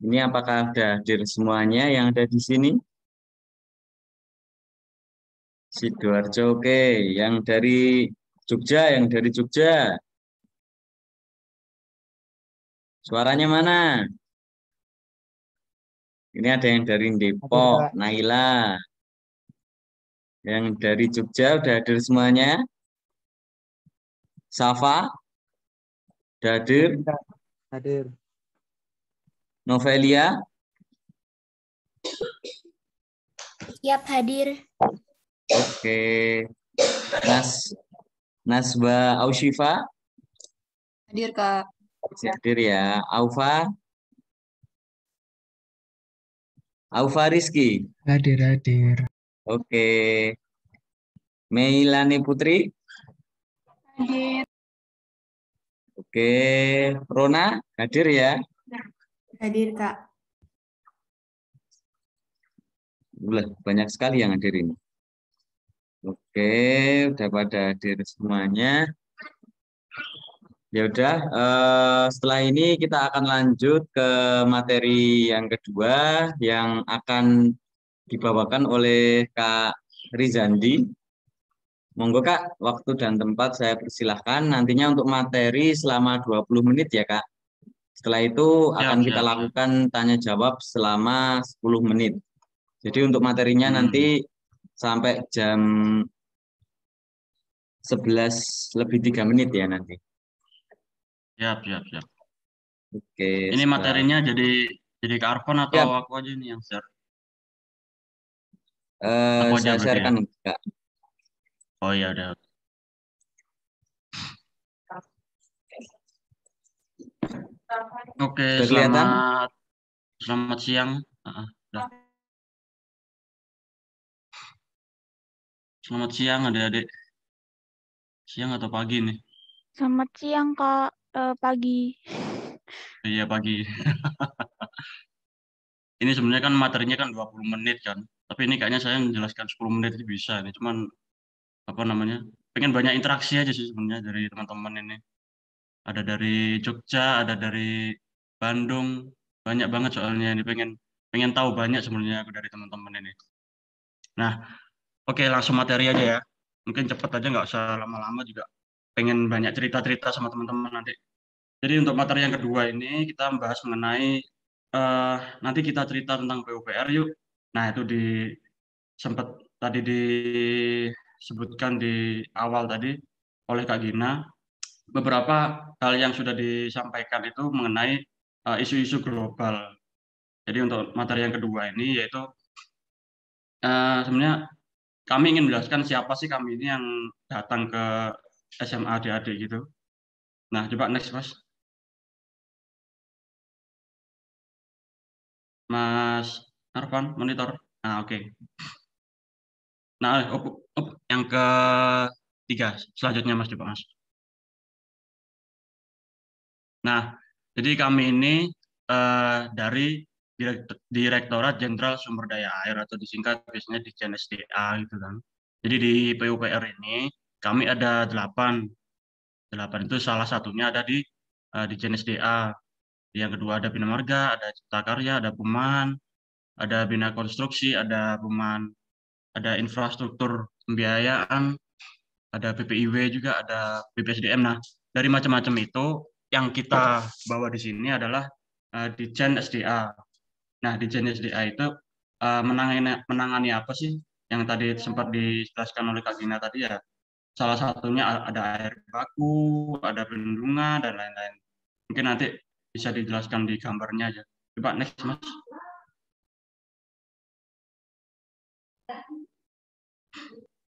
Ini apakah ada hadir semuanya yang ada di sini? Sidoarjo, oke. Yang dari Jogja, Suaranya mana? Ini ada yang dari Hadir, Depok, Kak. Naila. Yang dari Jogja udah hadir semuanya. Safa, udah hadir. Hadir, Kak. Hadir. Novelia, Siap hadir. oke. Nasba Aushifa, Hadir, Kak. hadir ya. Aufa Rizky, Hadir. oke. Meilani Putri, Hadir. oke. Rona, hadir ya. Hadir, Kak. Ulah, banyak sekali yang hadir ini. Oke, udah pada hadir semuanya. Ya udah, setelah ini kita akan lanjut ke materi yang kedua yang akan dibawakan oleh Kak Rizandi. Monggo Kak, waktu dan tempat saya persilahkan. Nantinya untuk materi selama 20 menit ya Kak. Setelah itu akan kita lakukan tanya jawab selama 10 menit. Jadi untuk materinya nanti sampai jam 11:03 ya nanti. Siap. Oke. Ini materinya jadi ke Arfon atau Siap. aku aja nih yang share? Saya sharekan nih Kak. Oh ya udah. Oke, selamat siang. Selamat siang adik-adik. Siang atau pagi nih? Selamat siang, Kak. Pagi. Iya, pagi. Ini sebenarnya kan materinya kan 20 menit kan. Tapi ini kayaknya saya menjelaskan 10 menit itu bisa. Ini cuman apa namanya? Pengen banyak interaksi aja sih sebenarnya dari teman-teman ini. Ada dari Jogja, ada dari Bandung. Banyak banget soalnya ini pengen tahu banyak sebenarnya aku dari teman-teman ini. Nah, oke, langsung materi aja ya. Mungkin cepat aja, nggak usah lama-lama juga. Pengen banyak cerita-cerita sama teman-teman nanti. Jadi untuk materi yang kedua ini kita membahas mengenai nanti kita cerita tentang PUPR yuk. Nah itu sempat tadi disebutkan di awal tadi oleh Kak Gina beberapa hal yang sudah disampaikan itu mengenai isu-isu global. Jadi untuk materi yang kedua ini yaitu sebenarnya kami ingin menjelaskan siapa sih kami ini yang datang ke SMA adik-adik gitu. Nah coba next Mas. Mas Arfan, monitor. Nah, oke. Nah, yang ketiga, selanjutnya Mas, coba Mas. Nah, jadi kami ini dari Direktorat Jenderal Sumber Daya Air atau disingkat biasanya di JNSDA gitu kan. Jadi di PUPR ini kami ada 8. 8 itu salah satunya ada di JNSDA. Yang kedua ada Bina Marga, ada Cipta Karya, ada Perumahan, ada Bina Konstruksi, ada Perumahan, ada infrastruktur pembiayaan, ada BPIW juga, ada BPSDM. Nah, dari macam-macam itu yang kita bawa di sini adalah di Jen SDA. Nah, di Jen SDA itu menangani apa sih? Yang tadi sempat dijelaskan oleh Kak Gina tadi ya. Salah satunya ada air baku, ada bendungan, dan lain-lain. Mungkin nanti bisa dijelaskan di gambarnya aja. Coba next, Mas.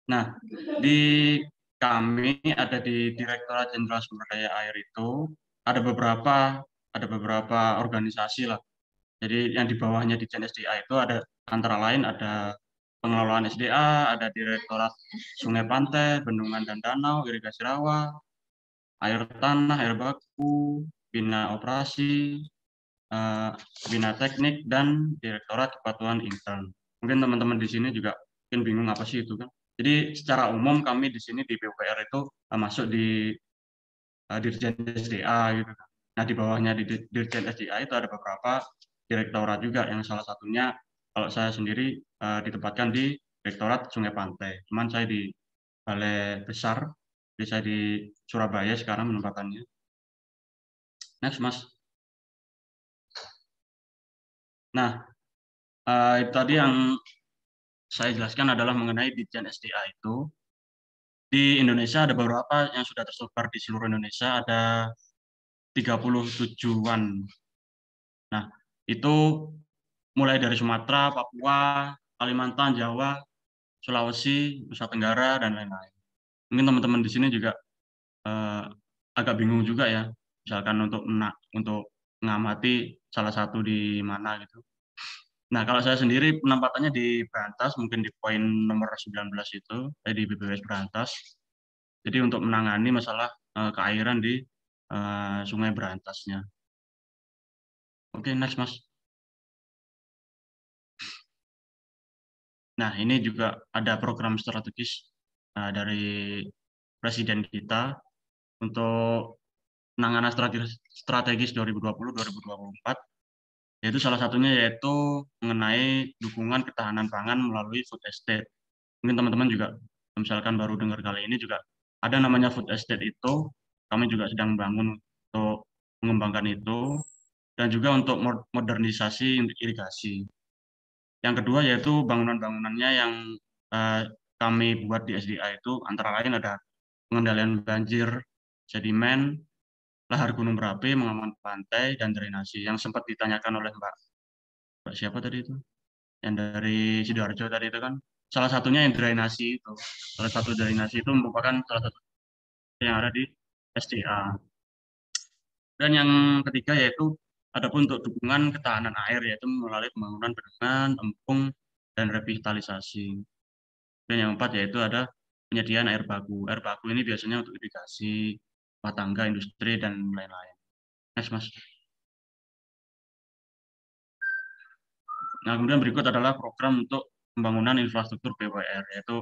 Nah, di kami ada di Direktorat Jenderal Sumber Daya Air itu ada beberapa organisasi lah. Jadi yang di bawahnya di JNSDA itu ada antara lain ada pengelolaan SDA, ada Direktorat Sungai Pantai, Bendungan dan Danau, Irigasi Rawa, Air Tanah, Air Baku, Bina Operasi, Bina Teknik, dan Direktorat Kepatuhan Intern. Mungkin teman-teman di sini juga mungkin bingung apa sih itu kan. Jadi secara umum kami di sini di PUPR itu masuk di Dirjen SDA gitu. Nah, di bawahnya di Dirjen SDA itu ada beberapa direktorat juga, yang salah satunya kalau saya sendiri ditempatkan di Direktorat Sungai Pantai. Cuman saya di Balai Besar, jadi saya di Surabaya sekarang penempatannya. Next, Mas. Nah, itu tadi yang saya jelaskan adalah mengenai Dirjen SDA itu. Di Indonesia ada beberapa yang sudah tersebar di seluruh Indonesia, ada 37-an. Nah, itu mulai dari Sumatera, Papua, Kalimantan, Jawa, Sulawesi, Nusa Tenggara, dan lain-lain. Mungkin teman-teman di sini juga agak bingung juga ya, misalkan untuk mengamati salah satu di mana gitu. Nah, kalau saya sendiri penempatannya di Berantas, mungkin di poin nomor 19 itu, di BPWS Berantas. Jadi untuk menangani masalah keairan di Sungai Berantasnya. Oke, next, Mas. Nah, ini juga ada program strategis dari Presiden kita untuk penanganan strategis 2020-2024. Yaitu salah satunya yaitu mengenai dukungan ketahanan pangan melalui food estate. Mungkin teman-teman juga misalkan baru dengar kali ini juga ada namanya food estate itu, kami juga sedang membangun untuk mengembangkan itu, dan juga untuk modernisasi irigasi. Yang kedua yaitu bangunan-bangunannya yang kami buat di SDA itu antara lain ada pengendalian banjir, sedimen, lahar gunung berapi, mengaman pantai, dan drainasi. Yang sempat ditanyakan oleh Mbak siapa tadi itu? Yang dari Sidoarjo tadi itu kan, salah satunya yang drainasi itu. Salah satu drainasi itu merupakan salah satu yang ada di SDA. Dan yang ketiga yaitu adapun untuk dukungan ketahanan air, yaitu melalui pembangunan bendungan, empung, dan revitalisasi. Dan yang keempat yaitu ada penyediaan air baku. Air baku ini biasanya untuk irigasi, rumah tangga, industri, dan lain-lain. Next, Mas. Nah, kemudian berikut adalah program untuk pembangunan infrastruktur PUPR, yaitu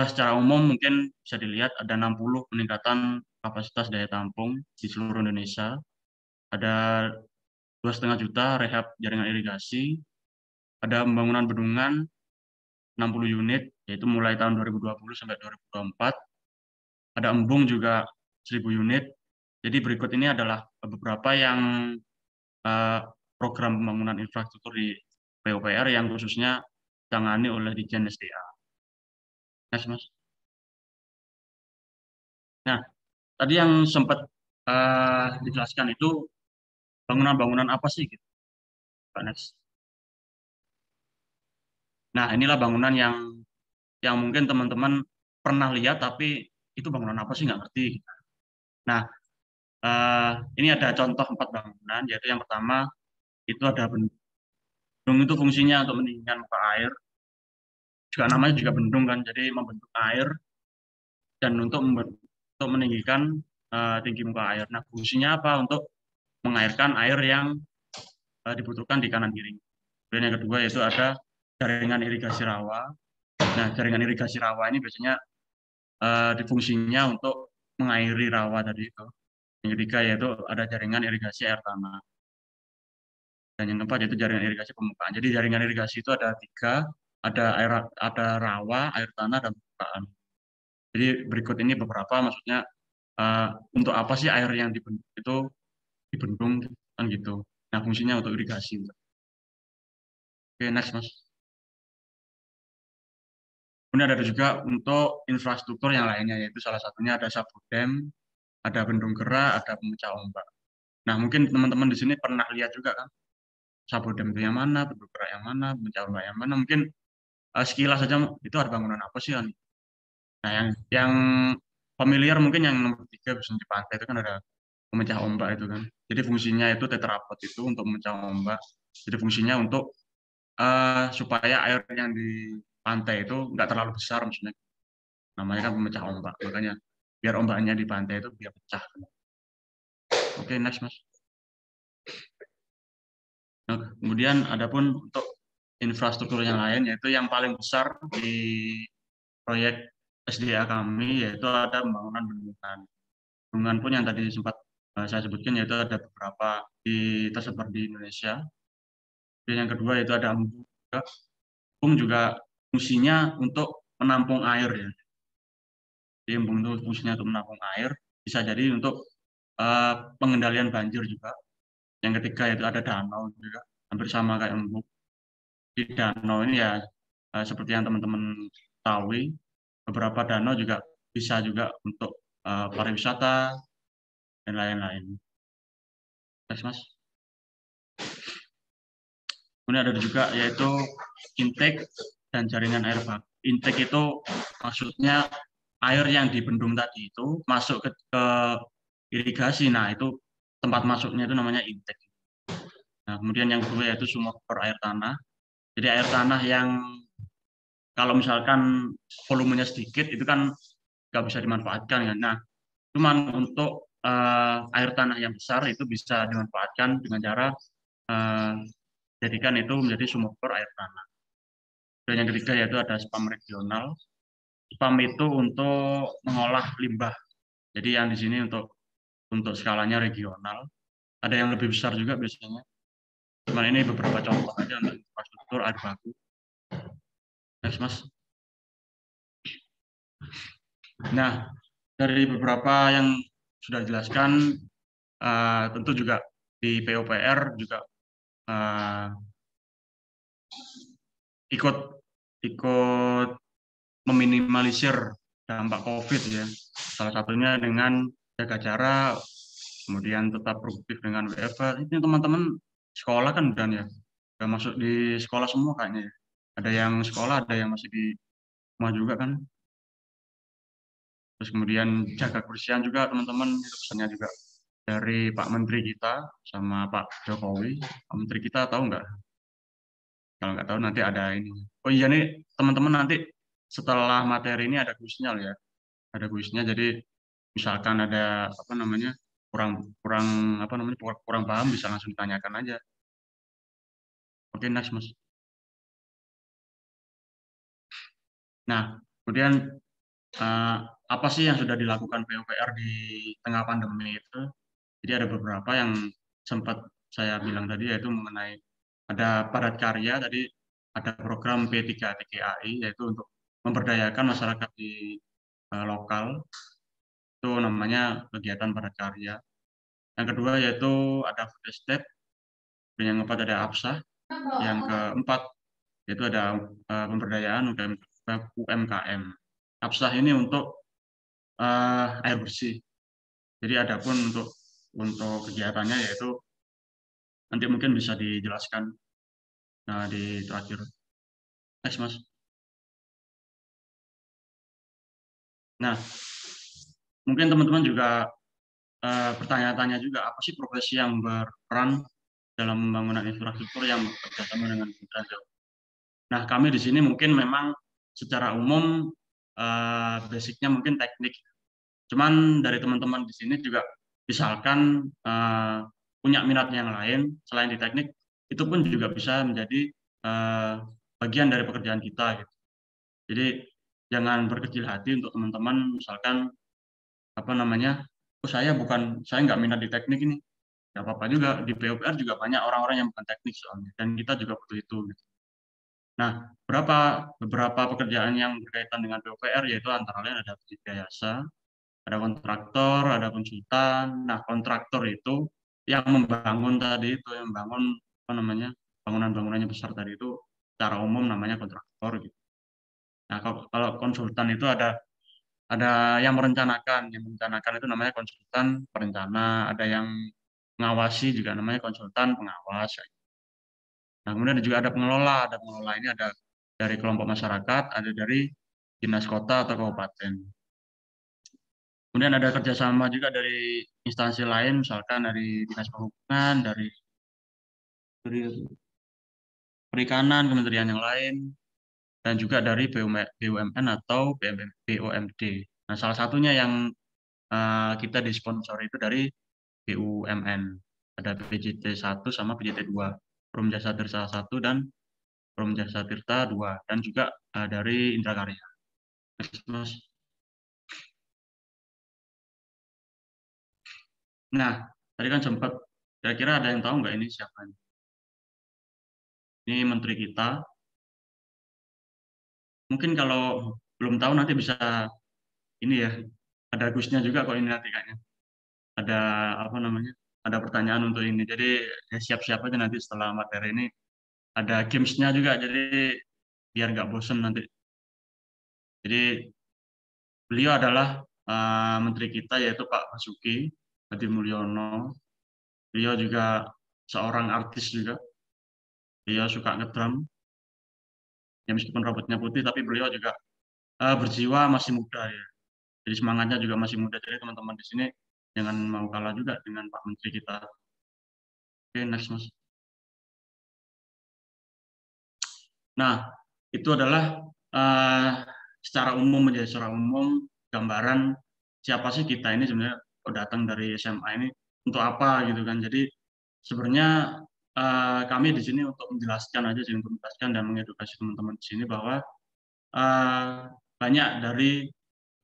secara umum mungkin bisa dilihat ada 60 peningkatan kapasitas daya tampung di seluruh Indonesia. Ada 2,5 juta rehab jaringan irigasi, ada pembangunan bendungan 60 unit, yaitu mulai tahun 2020 sampai 2024. Ada embung juga 1.000 unit. Jadi berikut ini adalah beberapa yang program pembangunan infrastruktur di PUPR yang khususnya ditangani oleh Ditjen SDA. Next, Mas. Nah, tadi yang sempat dijelaskan itu bangunan-bangunan apa sih gitu, Pak Next. Nah, inilah bangunan yang mungkin teman-teman pernah lihat, tapi itu bangunan apa sih, nggak ngerti. Nah, ini ada contoh 4 bangunan, yaitu yang pertama itu ada bendung. Bendung itu fungsinya untuk meninggikan muka air. Juga namanya juga bendung kan, jadi membentuk air dan untuk meninggikan tinggi muka air. Nah, fungsinya apa? Untuk mengairkan air yang dibutuhkan di kanan kiri. Dan yang kedua yaitu ada jaringan irigasi rawa. Nah, jaringan irigasi rawa ini biasanya difungsinya untuk mengairi rawa tadi itu. Yang ketiga yaitu ada jaringan irigasi air tanah. Dan yang keempat yaitu jaringan irigasi permukaan. Jadi jaringan irigasi itu ada 3, ada rawa, air tanah, dan permukaan. Jadi berikut ini beberapa, maksudnya untuk apa sih air yang dibendung kan gitu. Nah, fungsinya untuk irigasi. Oke, next, Mas. Kemudian ada juga untuk infrastruktur yang lainnya, yaitu salah satunya ada sabodam, ada bendung gerak, ada pemecah ombak. Nah, mungkin teman-teman di sini pernah lihat juga kan, sabodam itu yang mana, bendung gerak yang mana, pemecah ombak yang mana. Mungkin sekilas saja itu ada bangunan apa sih kan? Nah, yang familiar mungkin yang nomor 3 bisa di pantai itu kan ada pemecah ombak itu kan. Jadi fungsinya itu tetrapod itu untuk memecah ombak. Jadi fungsinya untuk supaya air yang di pantai itu nggak terlalu besar, maksudnya. Namanya kan pemecah ombak. Makanya biar ombaknya di pantai itu biar pecah. Oke, next, Mas. Nah, kemudian adapun untuk infrastruktur yang lain, yaitu yang paling besar di proyek SDA kami, yaitu ada pembangunan bendungan. bendungan pun yang tadi sempat saya sebutkan, yaitu ada beberapa tersebar di Indonesia. Dan yang kedua yaitu ada embung juga. Embung juga fungsinya untuk menampung air ya. Jadi embung itu fungsinya untuk menampung air, bisa jadi untuk pengendalian banjir juga. Yang ketiga yaitu ada danau juga, hampir sama kayak embung. Di danau ini ya seperti yang teman-teman tahu, beberapa danau juga bisa juga untuk pariwisata dan lain-lain. Next, Mas. Kemudian ada juga yaitu intake dan jaringan air baku. Intake itu maksudnya air yang di bendung tadi itu masuk ke irigasi. Nah, itu tempat masuknya itu namanya intake. Nah, kemudian yang kedua yaitu sumber air tanah. Jadi air tanah yang kalau misalkan volumenya sedikit itu kan nggak bisa dimanfaatkan kan. Nah, cuman untuk air tanah yang besar itu bisa dimanfaatkan dengan cara jadikan itu menjadi sumber air tanah. Dan yang ketiga yaitu ada spam regional. Spam itu untuk mengolah limbah. Jadi yang di sini untuk skalanya regional. Ada yang lebih besar juga biasanya. Cuman ini beberapa contoh aja untuk infrastruktur air baku. Next, Mas. Nah, dari beberapa yang sudah dijelaskan, tentu juga di PUPR juga ikut meminimalisir dampak COVID ya. Salah satunya dengan jaga jarak, kemudian tetap produktif dengan WFH. Ini teman-teman sekolah kan udah masuk di sekolah semua kayaknya ya. Ada yang sekolah, ada yang masih di rumah juga kan. Terus kemudian jaga kebersihan juga teman-teman, itu pesannya juga dari Pak Menteri kita sama Pak Jokowi. Pak Menteri kita tahu nggak? Kalau nggak tahu nanti ada ini. Oh iya nih teman-teman, nanti setelah materi ini ada kuisnya loh ya. Ada kuisnya, jadi misalkan ada kurang paham bisa langsung ditanyakan aja. Oke, next, Mas. Nah, kemudian apa sih yang sudah dilakukan PUPR di tengah pandemi itu? Jadi ada beberapa yang sempat saya bilang tadi, yaitu mengenai ada padat karya, tadi ada program P3TKI, yaitu untuk memberdayakan masyarakat di lokal, itu namanya kegiatan padat karya. Yang kedua yaitu ada food estate, dan yang keempat ada APSA, yang keempat yaitu ada pemberdayaan UMKM. APSA ini untuk air bersih. Jadi adapun untuk kegiatannya yaitu nanti mungkin bisa dijelaskan di terakhir. Next, Mas. Nah, mungkin teman-teman juga bertanya-tanya juga, apa sih profesi yang berperan dalam pembangunan infrastruktur yang bekerjasama dengan Kementerian PUPR. Nah, kami di sini mungkin memang secara umum basicnya mungkin teknik. Cuman dari teman-teman di sini juga misalkan punya minat yang lain selain di teknik, itu pun juga bisa menjadi bagian dari pekerjaan kita gitu. Jadi jangan berkecil hati untuk teman-teman, misalkan saya nggak minat di teknik ini, nggak apa-apa juga. Di PUPR juga banyak orang-orang yang bukan teknik soalnya, dan kita juga butuh itu gitu. Nah, beberapa pekerjaan yang berkaitan dengan PUPR yaitu antara lain ada penyedia jasa, ada kontraktor, ada konsultan. Nah, kontraktor itu yang membangun tadi itu, yang membangun bangunan-bangunannya besar tadi itu, secara umum namanya kontraktor gitu. Nah, kalau konsultan itu ada yang merencanakan. Yang merencanakan itu namanya konsultan perencana, ada yang mengawasi juga namanya konsultan pengawas. Nah, kemudian juga ada pengelola. Ada pengelola ini ada dari kelompok masyarakat, ada dari dinas kota atau kabupaten. Kemudian ada kerjasama juga dari instansi lain, misalkan dari dinas perhubungan, dari perikanan, kementerian yang lain, dan juga dari BUMN atau BUMD. Nah, salah satunya yang kita disponsori itu dari BUMN. Ada PJT 1 sama PJT 2. Perum Jasa Tirta 1 dan Perum Jasa Tirta 2. Dan juga dari Indrakarya. Next, Mas. Nah, tadi kan sempat, kira-kira ada yang tahu nggak ini siapa ini? Ini menteri kita. Mungkin kalau belum tahu nanti bisa ini ya, ada kuisnya juga kok ini nanti kayaknya. Ada apa namanya? Ada pertanyaan untuk ini. Jadi ya siap-siap aja nanti setelah materi ini ada gamesnya juga. Jadi biar nggak bosen nanti. Jadi beliau adalah menteri kita yaitu Pak Basuki Hadi Mulyono. Beliau juga seorang artis juga. Beliau suka ngedrum. Ya meskipun rambutnya putih tapi beliau juga berjiwa masih muda ya. Jadi semangatnya juga masih muda. Jadi teman-teman di sini jangan mau kalah juga dengan Pak Menteri kita. Oke, next Mas. Nah, itu adalah secara umum gambaran siapa sih kita ini sebenarnya datang dari SMA ini untuk apa gitu kan. Jadi sebenarnya kami di sini untuk menjelaskan aja sih, untuk menjelaskan dan mengedukasi teman-teman di sini bahwa banyak dari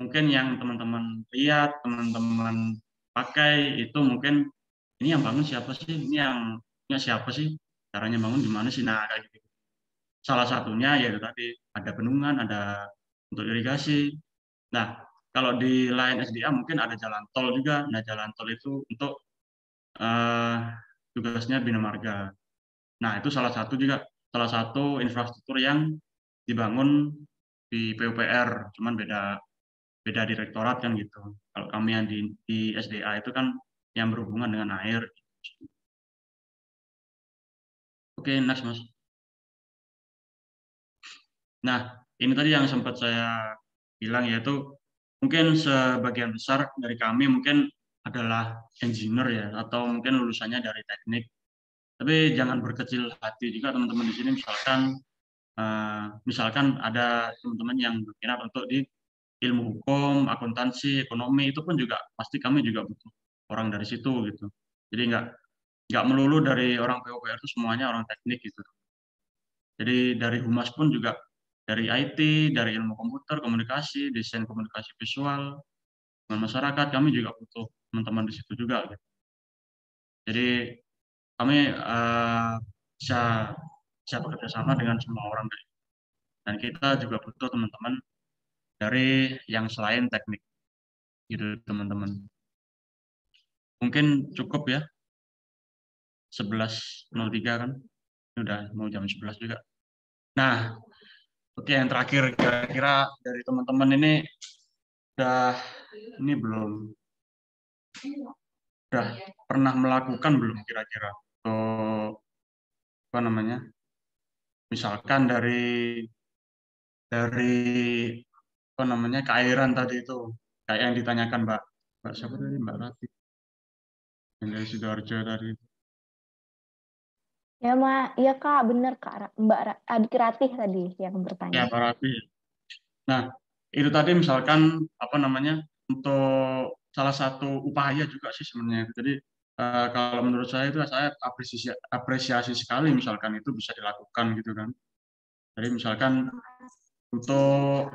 mungkin yang teman-teman lihat, teman-teman pakai itu mungkin ini yang bangun siapa sih, ini yang punya siapa sih, caranya bangun gimana sih, nah kayak gitu. Salah satunya yaitu tadi ada bendungan, ada untuk irigasi. Nah, kalau di lain SDA mungkin ada jalan tol juga. Nah, jalan tol itu untuk tugasnya Bina Marga. Nah, itu salah satu infrastruktur yang dibangun di PUPR, cuman beda direktorat kan gitu. Kalau kami yang di SDA itu kan yang berhubungan dengan air. Oke, next Mas. Nah, ini tadi yang sempat saya bilang yaitu mungkin sebagian besar dari kami mungkin adalah engineer ya, atau mungkin lulusannya dari teknik. Tapi jangan berkecil hati juga teman-teman di sini, misalkan ada teman-teman yang berminat untuk di ilmu hukum, akuntansi, ekonomi, itu pun juga pasti kami juga butuh orang dari situ gitu. Jadi nggak melulu dari orang PUPR itu semuanya orang teknik gitu. Jadi dari Humas pun juga dari IT, dari ilmu komputer, komunikasi, desain komunikasi visual, dengan masyarakat kami juga butuh teman-teman di situ juga. Gitu. Jadi kami bisa bekerja sama dengan semua orang dan kita juga butuh teman-teman dari yang selain teknik gitu teman-teman. Mungkin cukup ya 11.03 kan, ini udah mau jam 11 juga. Nah, oke, yang terakhir kira-kira dari teman-teman ini belum udah pernah melakukan belum kira-kira untuk apa namanya, misalkan dari apa namanya keairan tadi itu kayak yang ditanyakan Mbak siapa tadi, Mbak Rati yang dari Sidoarjo tadi. Ya, iya Kak, bener Kak. Mbak Adik Ratih tadi yang bertanya. Ya, Mbak Rati. Nah, itu tadi misalkan apa namanya untuk salah satu upaya juga sih sebenarnya. Jadi kalau menurut saya itu saya apresiasi sekali misalkan itu bisa dilakukan gitu kan. Jadi misalkan untuk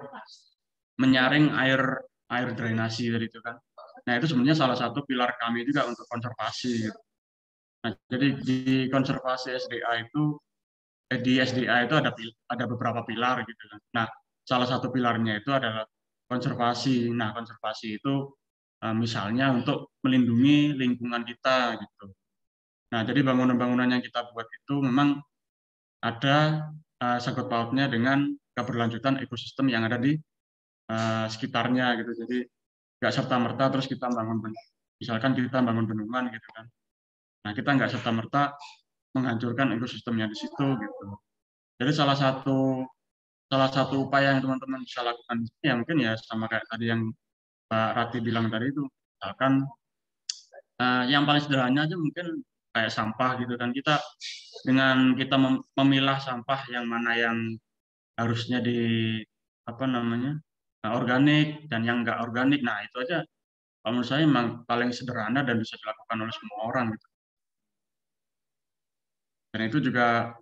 menyaring air drainasi dari itu kan. Nah, itu sebenarnya salah satu pilar kami juga untuk konservasi. Gitu. Nah, jadi di konservasi SDA itu di SDA itu ada beberapa pilar gitu kan. Nah, salah satu pilarnya itu adalah konservasi. Nah, konservasi itu misalnya untuk melindungi lingkungan kita gitu. Nah, jadi bangunan-bangunan yang kita buat itu memang ada sangkut pautnya dengan keberlanjutan ekosistem yang ada di sekitarnya gitu. Jadi nggak serta merta terus kita misalkan kita bangun bendungan gitu kan. Nah, kita nggak serta merta menghancurkan ekosistem yang di situ gitu. Jadi salah satu upaya yang teman-teman bisa lakukan ya mungkin ya sama kayak tadi yang Pak Rati bilang tadi itu, misalkan yang paling sederhana aja mungkin kayak sampah gitu kan, kita dengan kita memilah sampah yang mana yang harusnya di apa namanya organik dan yang enggak organik, nah itu aja kalau menurut saya memang paling sederhana dan bisa dilakukan oleh semua orang gitu. Dan itu juga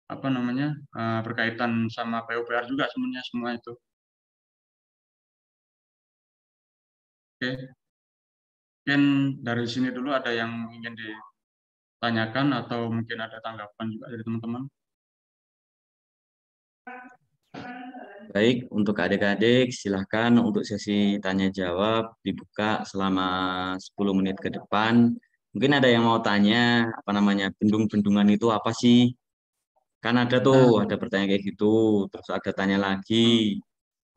apa namanya berkaitan sama PUPR juga sebenarnya semua itu. Oke. Mungkin dari sini dulu ada yang ingin ditanyakan atau mungkin ada tanggapan juga dari teman-teman. Baik, untuk adik-adik silahkan untuk sesi tanya jawab dibuka selama 10 menit ke depan. Mungkin ada yang mau tanya, apa namanya, bendung-bendungan itu apa sih? Kan ada tuh, ada pertanyaan kayak gitu. Terus ada tanya lagi,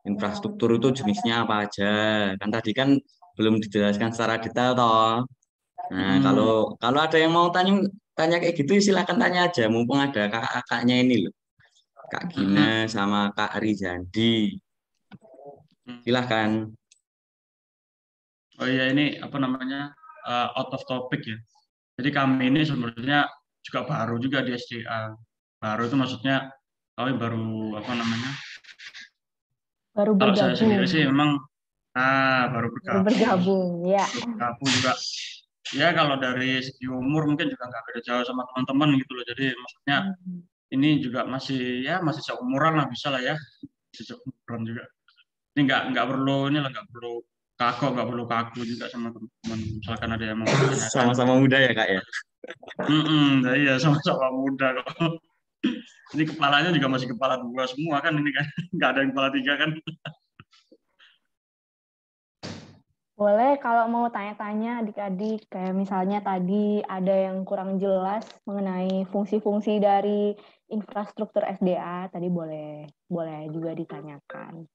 infrastruktur itu jenisnya apa aja? Kan tadi kan belum dijelaskan secara detail toh. Nah, kalau ada yang mau tanya tanya kayak gitu silakan tanya aja, mumpung ada kakak-kakaknya ini loh. Kak Gina sama Kak Rizandi. Silahkan. Oh iya, ini apa namanya, out of topic ya. Jadi kami ini sebenarnya juga baru juga di SDA. Baru itu maksudnya kami baru apa namanya? Baru Kalau saya sendiri bergabung. sih memang baru Baru bergabung. bergabung, ya. Bergabung juga. Ya kalau dari segi umur mungkin juga nggak beda jauh sama teman-teman gitu loh. Jadi maksudnya ini juga masih seumuran lah, bisa lah ya. Masih seumuran juga. Ini nggak perlu ini lah, nggak perlu kaku juga sama teman-teman. Misalkan ada yang mau tanyakan. Sama-sama muda ya Kak ya. Iya, sama-sama muda kok. Ini kepalanya juga masih kepala 2 semua kan ini kan, nggak ada yang kepala 3 kan. Boleh kalau mau tanya-tanya adik-adik, kayak misalnya tadi ada yang kurang jelas mengenai fungsi-fungsi dari infrastruktur SDA, tadi boleh juga ditanyakan.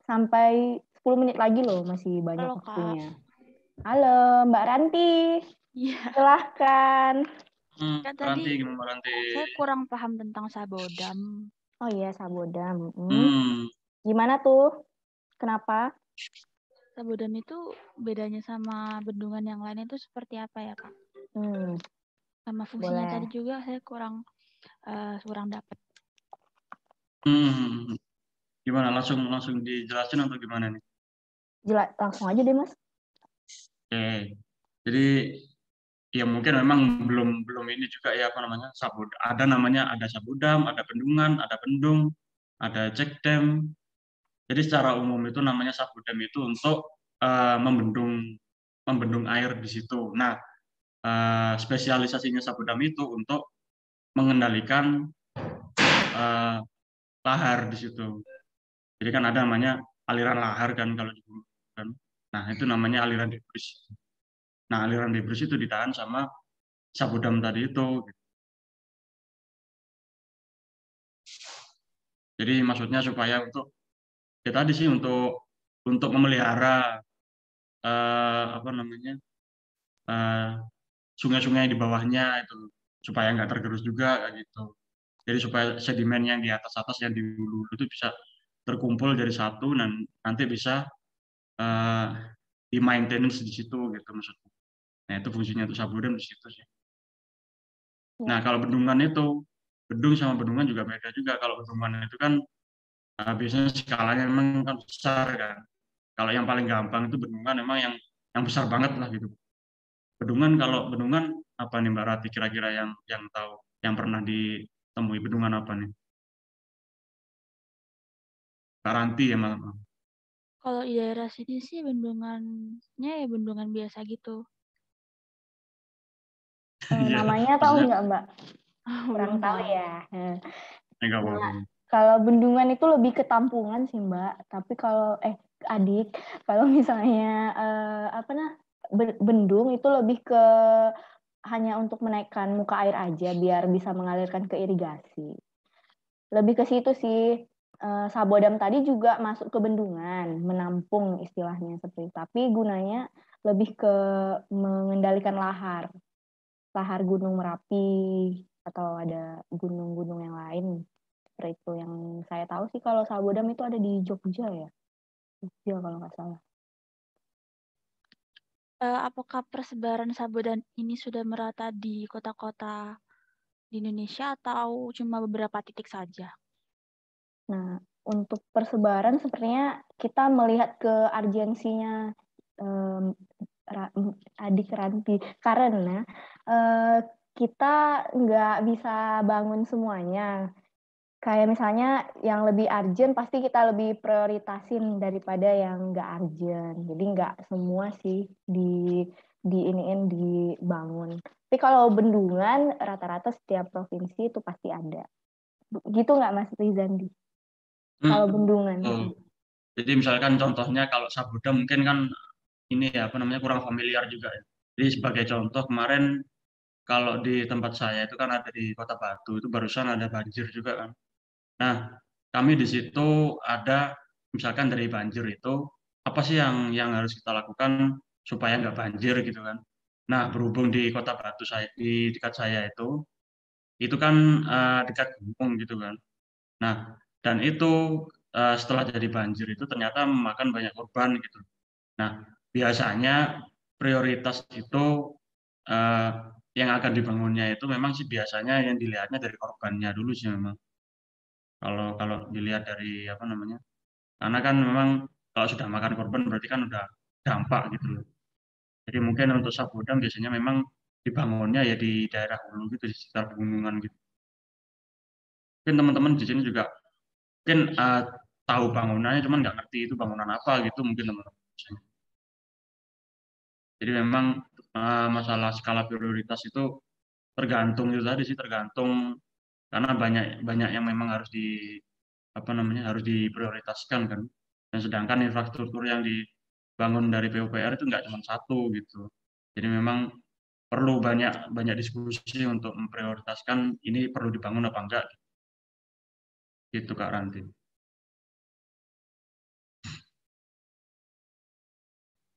Sampai 10 menit lagi loh, masih banyak Halo, waktunya. Halo, Mbak Ranti. Iya. Silahkan. Kan tadi Mbak Ranti. saya kurang paham tentang Sabodam. Oh iya, Sabodam. Gimana tuh? Kenapa? Sabodam itu bedanya sama bendungan yang lain itu seperti apa ya, Kak? Sama fungsinya Boleh. tadi juga saya kurang dapat. Gimana? Langsung dijelasin atau gimana nih? Langsung aja deh, Mas. Oke. Jadi ya mungkin memang belum ini juga ya apa namanya, ada Sabodam, ada bendungan, ada bendung, ada check dam. Jadi secara umum itu namanya Sabodam itu untuk membendung air di situ. Nah, spesialisasinya Sabodam itu untuk mengendalikan lahar di situ. Jadi kan ada namanya aliran lahar kan kalau di bumi kan. Nah, itu namanya aliran debris. Nah, aliran debris itu ditahan sama Sabodam tadi itu. Jadi maksudnya supaya untuk ya tadi sih untuk memelihara apa namanya, sungai-sungai di bawahnya itu supaya nggak tergerus juga kayak gitu. Jadi supaya sedimen yang di atas yang di hulu itu bisa terkumpul jadi satu dan nanti bisa di maintenance di situ gitu maksudnya. Nah, itu fungsinya untuk Sabodam di situ sih. Nah, kalau bendungan itu, bendung sama bendungan juga beda juga. Kalau bendungan itu kan biasanya skalanya memang kan besar kan. Kalau yang paling gampang itu bendungan memang yang besar banget lah gitu. Kalau bendungan apa nih Mbak Rati kira-kira yang tahu, yang pernah ditemui bendungan apa nih? Mbak Ranti ya malam. Kalau di daerah sini sih bendungannya ya bendungan biasa gitu. Namanya tahu nggak Mbak? Kurang tahu ya. Nah, kalau bendungan itu lebih ke tampungan sih Mbak. Tapi kalau adik, kalau misalnya bendung itu lebih ke hanya untuk menaikkan muka air aja biar bisa mengalirkan ke irigasi. Lebih ke situ sih. Sabodam tadi juga masuk ke bendungan, menampung istilahnya seperti itu. Tapi gunanya lebih ke mengendalikan lahar Gunung Merapi atau ada gunung-gunung yang lain seperti itu. Yang saya tahu sih kalau Sabodam itu ada di Jogja ya, Jogja kalau nggak salah. Apakah persebaran Sabodam ini sudah merata di kota-kota di Indonesia atau cuma beberapa titik saja? Nah, untuk persebaran sepertinya kita melihat ke urgensinya adik Ranti karena kita nggak bisa bangun semuanya. Kayak misalnya yang lebih urgent pasti kita lebih prioritasin daripada yang nggak urgent. Jadi nggak semua sih dibangun. Tapi kalau bendungan rata-rata setiap provinsi itu pasti ada. Gitu nggak Mas Rizandi? Kalau bendungan. Oh. Jadi misalkan contohnya kalau Sabuda mungkin kan ini ya apa namanya kurang familiar juga ya. Jadi sebagai contoh kemarin kalau di tempat saya itu kan ada di Kota Batu itu barusan ada banjir juga kan. Nah, kami di situ ada misalkan dari banjir itu apa sih yang harus kita lakukan supaya nggak banjir gitu kan. Nah, berhubung di Kota Batu saya di dekat saya itu kan dekat gunung gitu kan. Nah, dan itu setelah jadi banjir itu ternyata memakan banyak korban gitu. Nah, biasanya prioritas itu eh, yang akan dibangunnya itu memang sih biasanya yang dilihatnya dari korbannya dulu sih memang. Kalau kalau dilihat dari apa namanya, karena kan memang kalau sudah makan korban berarti kan udah dampak gitu loh. Jadi mungkin untuk Sabodam biasanya memang dibangunnya ya di daerah hulu gitu di sekitar pegunungan gitu. Mungkin teman-teman di sini juga mungkin tahu bangunannya cuman nggak ngerti itu bangunan apa gitu mungkin teman-teman. Jadi memang masalah skala prioritas itu tergantung itu tadi sih tergantung karena banyak banyak yang memang harus di apa namanya harus diprioritaskan kan. Dan sedangkan infrastruktur yang dibangun dari PUPR itu nggak cuma satu gitu. Jadi memang perlu banyak banyak diskusi untuk memprioritaskan ini perlu dibangun apa enggak gitu Kak Ranti.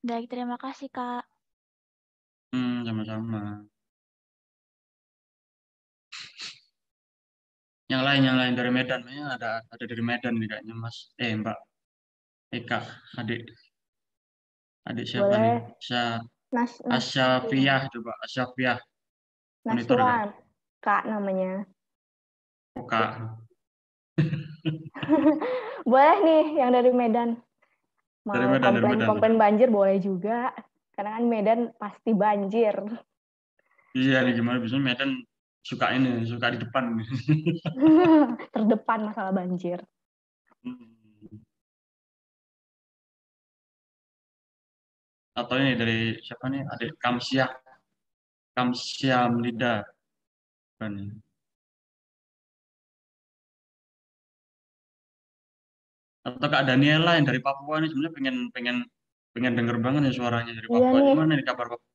Baik, terima kasih Kak. Sama-sama. Yang lain dari Medan, ya ada dari Medan nih kayaknya Mas. Mbak Eka, adik siapa nih? Boleh. Asyafiah coba Asyafiah. Monitor ya. Naswan, Kak namanya. Oh, Kak. Boleh nih yang dari Medan. Mau Dari Medan. komplain banjir boleh juga. Karena kan Medan pasti banjir. Iya nih gimana biasanya Medan suka di depan. Terdepan masalah banjir. Atau ini dari siapa nih? Adik Kamsia Melida. Kan. Atau Kak Daniela yang dari Papua nih sebenarnya pengen denger banget ya suaranya dari Papua. Iya nih. Gimana nih kabar Papua?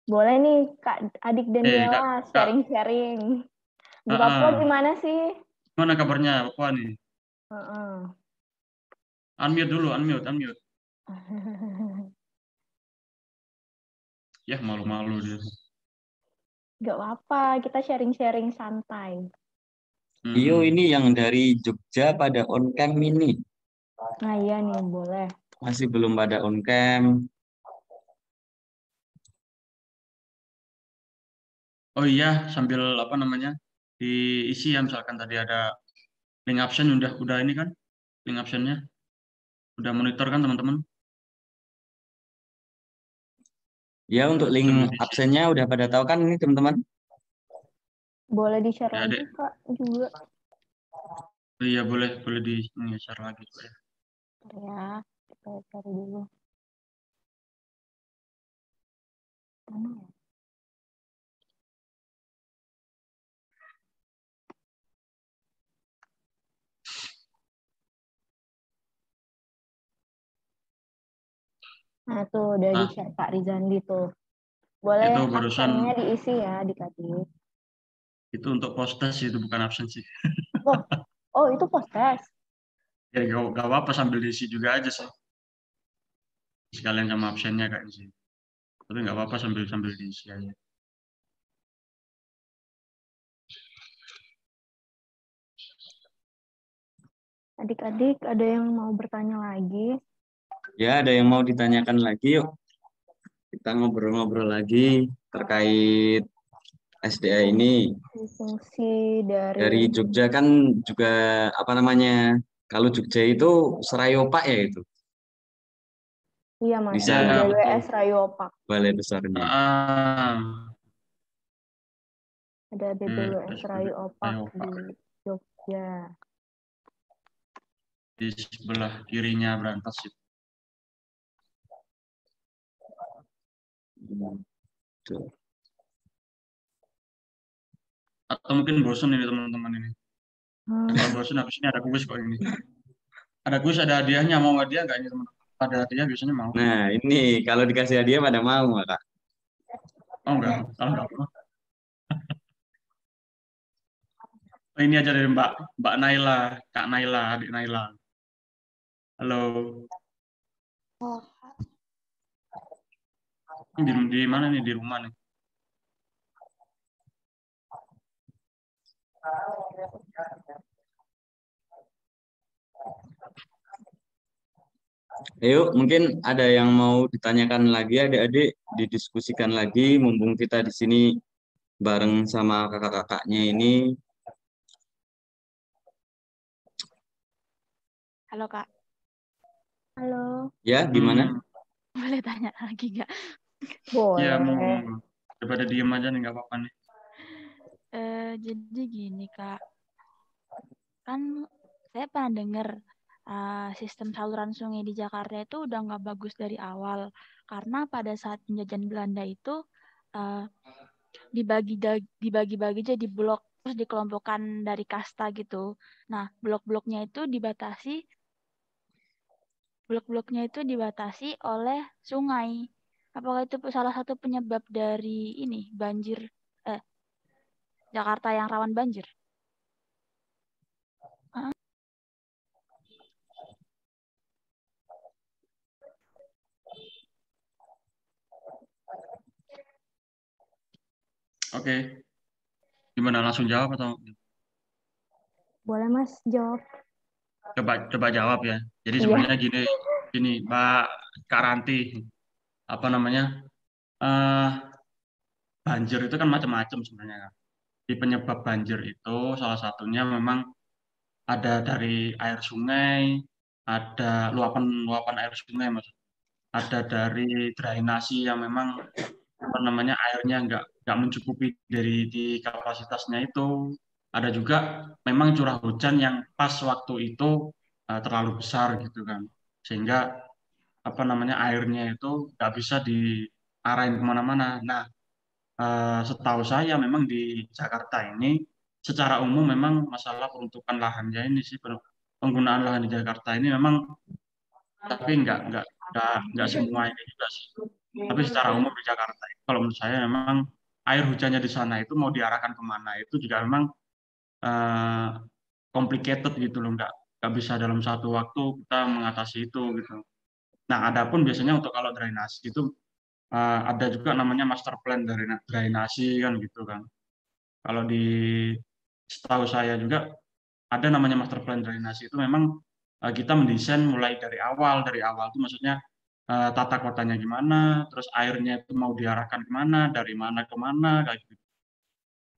Boleh nih Kak Adik Daniela sharing-sharing. Di Papua gimana sih? Gimana kabarnya Papua nih? Unmute dulu, unmute. Ya malu-malu dia. Gak apa-apa, kita sharing-sharing santai. Iyo ini yang dari Jogja pada on cam ini. Nah iya nih, boleh. Masih belum pada on cam. Oh iya, sambil apa namanya diisi ya misalkan tadi ada link absen udah ini kan link absennya udah monitor kan teman-teman? Ya untuk link absennya udah pada tahu kan ini teman-teman? Boleh di-share lagi Kak juga. Oh, iya boleh di share lagi ya. Ya, kita cari dulu. Nah tuh udah di-share Kak Rizandi tuh. Boleh absennya diisi ya adik-adik. Itu untuk post-test itu bukan absen sih. Oh itu post-test? Ya gak apa-apa sambil diisi juga aja sih. Sekalian sama absennya kayaknya sih. Tapi nggak apa-apa sambil diisi aja. Adik-adik ada yang mau bertanya lagi? Ya ada yang mau ditanyakan lagi yuk. Kita ngobrol-ngobrol lagi terkait SDA ini. Fungsi dari Jogja kan juga apa namanya? Kalau Jogja itu Serayopak ya itu. Iya Mas, bisa BWS Serayopak. Balai besarnya. Ada BBWS Serayopak di Jogja. Ya. Di sebelah kirinya Brantas itu. Tuh. Atau mungkin bosan ini teman-teman ini. Kalau bosan habis ini ada kuis kok ini. Ada kuis, ada hadiahnya. Mau hadiah nggak ini teman-teman? Ada hadiah biasanya mau. Nah, ini kalau dikasih hadiah pada mau nggak, Kak? Oh enggak, kalau enggak mau. Ini aja dari Mbak Naila, Kak Naila, adik Naila. Halo. Ini di mana nih? Di rumah nih. Ayo, mungkin ada yang mau ditanyakan lagi, adik-adik, didiskusikan lagi, mumpung kita di sini bareng sama kakak-kakaknya ini. Halo Kak, Halo. Ya, gimana? boleh tanya lagi nggak? Ya, mau Boleh. daripada diem aja nih, nggak apa-apa nih. Jadi gini Kak, kan saya pernah dengar sistem saluran sungai di Jakarta itu udah nggak bagus dari awal karena pada saat penjajahan Belanda itu dibagi-bagi jadi blok terus dikelompokkan dari kasta gitu. Nah, blok-bloknya itu dibatasi oleh sungai. Apakah itu salah satu penyebab dari ini banjir Jakarta yang rawan banjir? Oke. Gimana, langsung jawab atau? Boleh Mas jawab. Coba jawab ya. Jadi Iya. sebenarnya gini, Mbak Karanti, apa namanya? Banjir itu kan macam-macam sebenarnya. Di penyebab banjir itu salah satunya memang ada dari air sungai, ada luapan air sungai, Mas. Ada dari drainasi yang memang apa namanya airnya nggak mencukupi dari di kapasitasnya itu. Ada juga memang curah hujan yang pas waktu itu terlalu besar gitu kan, sehingga apa namanya airnya itu nggak bisa diarahin kemana-mana. Nah, setahu saya memang di Jakarta ini secara umum memang masalah peruntukan lahannya ini sih, penggunaan lahan di Jakarta ini memang, tapi nggak semua ini juga sih. Tapi secara umum di Jakarta kalau menurut saya memang air hujannya di sana itu mau diarahkan kemana itu juga memang eh, complicated gitu loh, nggak bisa dalam satu waktu kita mengatasi itu gitu. Nah, adapun biasanya untuk kalau drainasi itu ada juga namanya master plan dari drainasi kan gitu kan. Kalau setahu saya juga ada namanya master plan drainasi itu memang kita mendesain mulai dari awal itu maksudnya tata kotanya gimana, terus airnya itu mau diarahkan kemana, dari mana ke mana kayak gitu.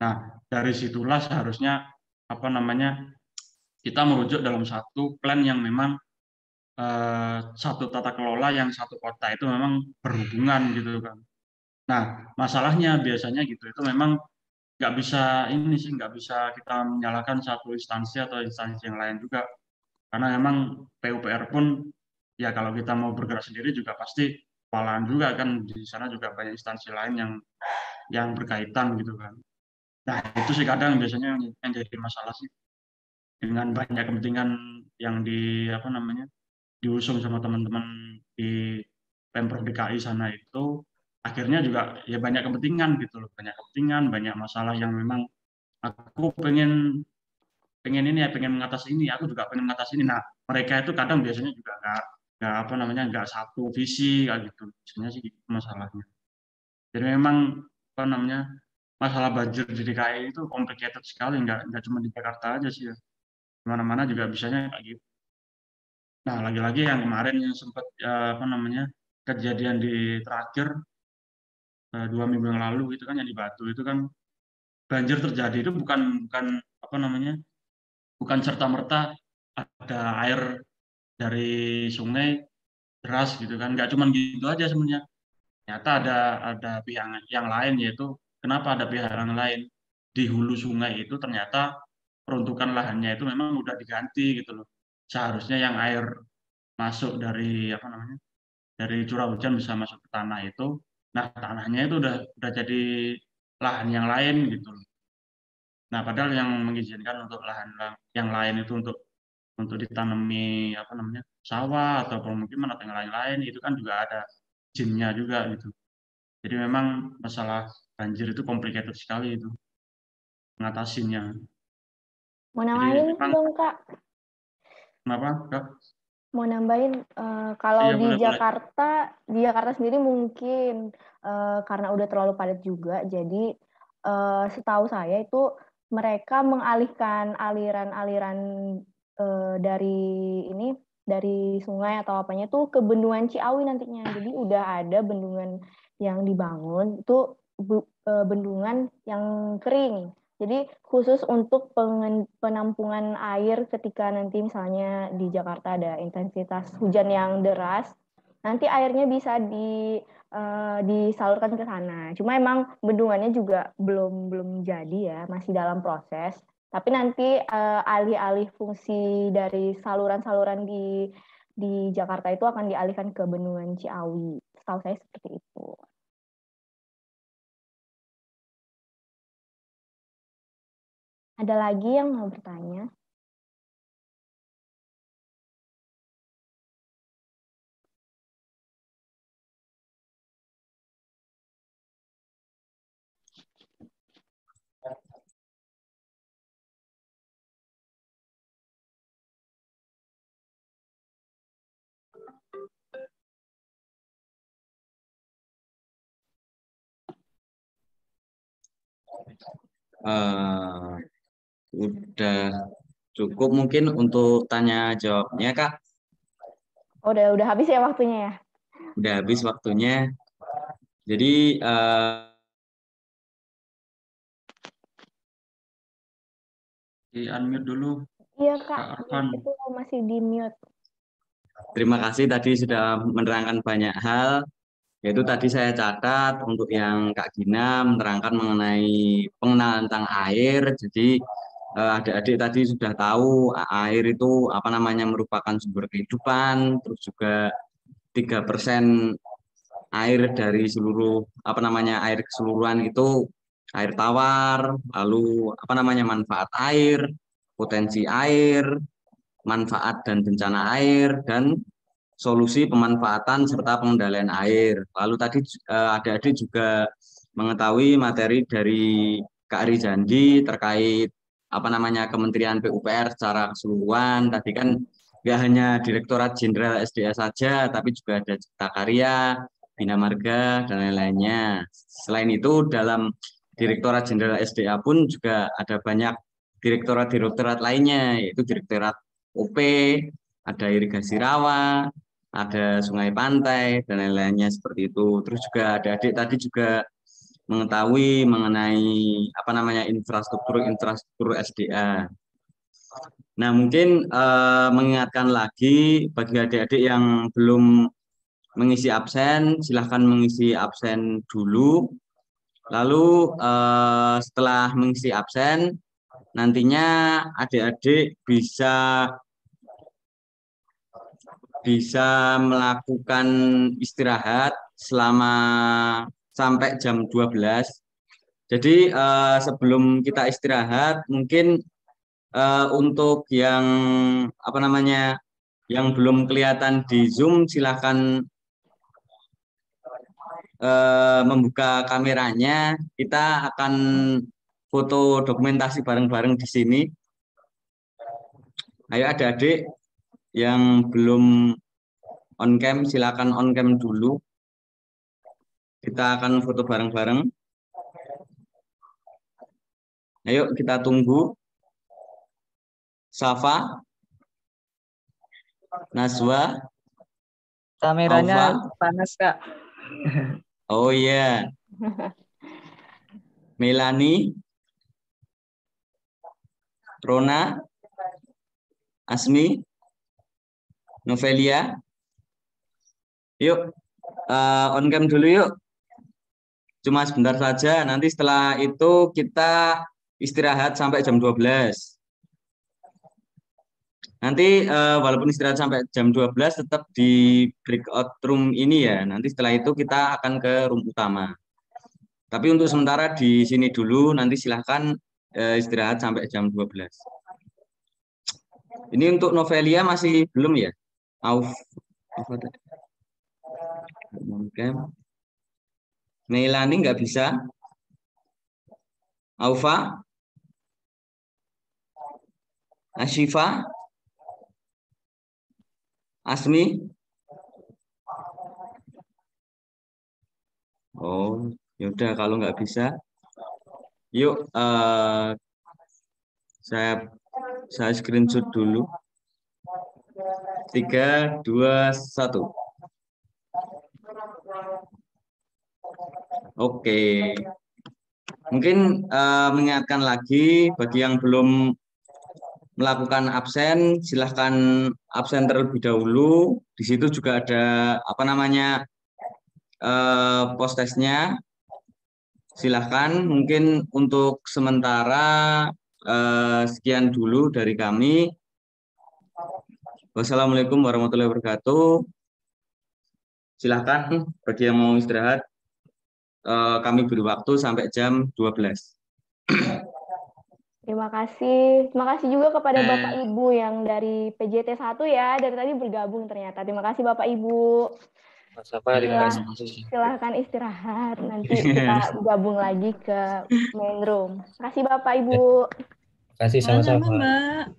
Nah, dari situlah seharusnya apa namanya kita merujuk dalam satu plan yang memang satu tata kelola yang satu kota itu memang berhubungan gitu kan. Nah, masalahnya biasanya gitu itu memang nggak bisa kita menyalahkan satu instansi atau instansi yang lain juga, karena memang PUPR pun ya kalau kita mau bergerak sendiri juga pasti kewalahan juga kan, di sana juga banyak instansi lain yang berkaitan gitu kan. Nah, itu sih kadang biasanya yang jadi masalah sih, dengan banyak kepentingan yang apa namanya diusung sama teman-teman di Pemprov DKI sana itu, akhirnya juga ya banyak kepentingan gitu loh, banyak kepentingan, banyak masalah yang memang aku pengen ini ya, pengen mengatasi ini, aku juga pengen mengatasi ini. Nah, mereka itu kadang biasanya juga nggak apa namanya nggak satu visi kayak gitu. Sebenarnya sih gitu masalahnya. Jadi memang apa namanya masalah banjir di DKI itu complicated sekali, nggak cuma di Jakarta aja sih ya. Mana-mana juga bisanya kayak gitu. Nah, lagi-lagi yang kemarin yang sempat apa namanya kejadian di terakhir 2 minggu yang lalu itu kan yang di Batu itu kan banjir terjadi itu bukan apa namanya bukan serta merta ada air dari sungai deras gitu kan, nggak cuma gitu aja sebenarnya. Ternyata ada pihak yang lain, yaitu kenapa ada pihak yang lain di hulu sungai itu ternyata peruntukan lahannya itu memang udah diganti gitu loh. Seharusnya yang air masuk dari apa namanya, dari curah hujan bisa masuk ke tanah itu, nah tanahnya itu udah jadi lahan yang lain gitu loh. Nah padahal yang mengizinkan untuk lahan yang lain itu untuk ditanami apa namanya, sawah atau pemukiman atau yang lain-lain itu kan juga ada izinnya juga gitu. Jadi memang masalah banjir itu complicated sekali itu mengatasinya. Mau Jadi nambahin memang dong, Kak? kenapa, Kak? Mau nambahin, kalau Iya, boleh. di Jakarta sendiri mungkin karena udah terlalu padat juga, jadi setahu saya itu mereka mengalihkan aliran-aliran dari sungai atau apanya tuh ke Bendungan Ciawi nantinya. Jadi udah ada bendungan yang dibangun itu bendungan yang kering. Jadi khusus untuk penampungan air ketika nanti misalnya di Jakarta ada intensitas hujan yang deras, nanti airnya bisa disalurkan ke sana. Cuma emang bendungannya juga belum jadi ya, masih dalam proses. Tapi nanti alih-alih fungsi dari saluran-saluran di Jakarta itu akan dialihkan ke Bendungan Ciawi. Setahu saya seperti itu. Ada lagi yang mau bertanya? Udah cukup mungkin untuk tanya jawabnya, Kak. Oh, udah habis ya waktunya ya? Udah habis waktunya. Jadi Di unmute dulu. Iya, Kak. Kak Arfan. Itu masih di mute. terima kasih tadi sudah menerangkan banyak hal. Yaitu tadi saya catat untuk yang Kak Gina menerangkan mengenai pengenalan tentang air. Jadi adik-adik tadi sudah tahu air itu apa namanya merupakan sumber kehidupan, terus juga 3% air dari seluruh apa namanya air keseluruhan itu air tawar, lalu apa namanya manfaat air, potensi air, manfaat dan bencana air, dan solusi pemanfaatan serta pengendalian air. Lalu tadi adik-adik juga mengetahui materi dari Kak Rizandi terkait apa namanya Kementerian PUPR secara keseluruhan. Tadi kan nggak hanya Direktorat Jenderal SDA saja, tapi juga ada Cipta Karya, Bina Marga, dan lain-lainnya. Selain itu, dalam Direktorat Jenderal SDA pun juga ada banyak direktorat-direktorat lainnya, yaitu Direktorat OP, ada irigasi rawa, ada sungai pantai, dan lain-lainnya seperti itu. Terus juga adik-adik tadi juga mengetahui mengenai apa namanya infrastruktur SDA. Nah, mungkin mengingatkan lagi bagi adik-adik yang belum mengisi absen, silahkan mengisi absen dulu. Lalu setelah mengisi absen, nantinya adik-adik bisa melakukan istirahat selama sampai jam 12. Jadi sebelum kita istirahat, mungkin untuk yang apa namanya yang belum kelihatan di Zoom, silahkan membuka kameranya. Kita akan foto dokumentasi bareng-bareng di sini. Ayo adik-adik yang belum on cam, silakan on cam dulu. Kita akan foto bareng-bareng. Ayo kita tunggu. Safa, Nazwa, Kameranya Alfa. panas, Kak. Oh iya. Melani, Rona, Asmi, Novelia. Yuk, on cam dulu yuk. Cuma sebentar saja, nanti setelah itu kita istirahat sampai jam 12. Nanti walaupun istirahat sampai jam 12 tetap di breakout room ini ya. Nanti setelah itu kita akan ke room utama. Tapi untuk sementara di sini dulu, nanti silahkan istirahat sampai jam 12. Ini untuk Novelia masih belum ya? Oke. Neilani nggak bisa. Aufa? Ashifa? Asmi? Oh, yaudah kalau nggak bisa, yuk saya screenshot dulu. 3, 2, 1. Oke. Mungkin mengingatkan lagi bagi yang belum melakukan absen, silahkan absen terlebih dahulu. Di situ juga ada apa namanya post testnya. Silahkan. Mungkin untuk sementara sekian dulu dari kami. Wassalamualaikum warahmatullahi wabarakatuh. Silahkan bagi yang mau istirahat. Kami beri waktu sampai jam 12. Terima kasih. Terima kasih juga kepada Bapak Ibu yang dari PJT 1 ya. Dari tadi bergabung ternyata. Terima kasih Bapak Ibu. Silahkan istirahat. Nanti kita gabung lagi ke main room. Terima kasih Bapak Ibu. Terima kasih sama-sama. Mbak.